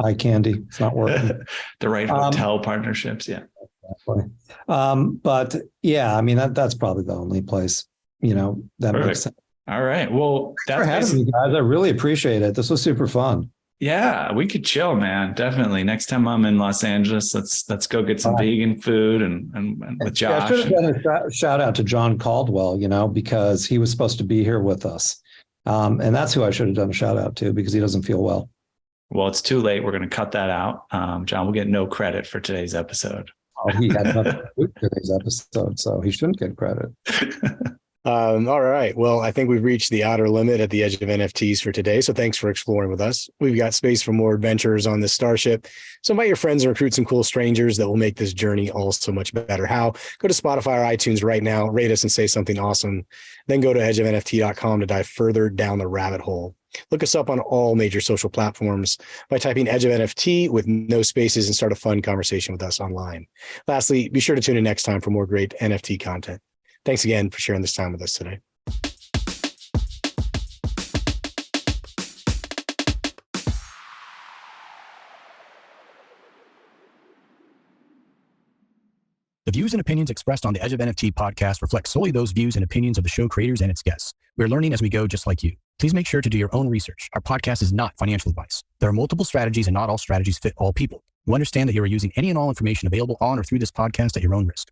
eye candy. It's not working. The right hotel partnerships. Yeah. Exactly. But yeah, that's probably the only place, that Perfect. makes sense. All right. Well, Thanks for having me, guys. I really appreciate it. This was super fun. Yeah, we could chill, man. Definitely. Next time I'm in Los Angeles, let's go get some vegan food and with Josh. Yeah, I should have done a shout out to John Caldwell, because he was supposed to be here with us. And that's who I should have done a shout out to because he doesn't feel well. Well, it's too late. We're going to cut that out. John will get no credit for today's episode. Oh, he had nothing to do with today's episode, so he shouldn't get credit. All right. Well, I think we've reached the outer limit at the edge of NFTs for today. So thanks for exploring with us. We've got space for more adventures on this starship. So invite your friends and recruit some cool strangers that will make this journey all so much better. How? Go to Spotify or iTunes right now, rate us and say something awesome. Then go to edgeofnft.com to dive further down the rabbit hole. Look us up on all major social platforms by typing Edge of NFT with no spaces and start a fun conversation with us online. Lastly, be sure to tune in next time for more great NFT content. Thanks again for sharing this time with us today. The views and opinions expressed on the Edge of NFT podcast reflect solely those views and opinions of the show creators and its guests. We're learning as we go, just like you. Please make sure to do your own research. Our podcast is not financial advice. There are multiple strategies and not all strategies fit all people. You understand that you are using any and all information available on or through this podcast at your own risk.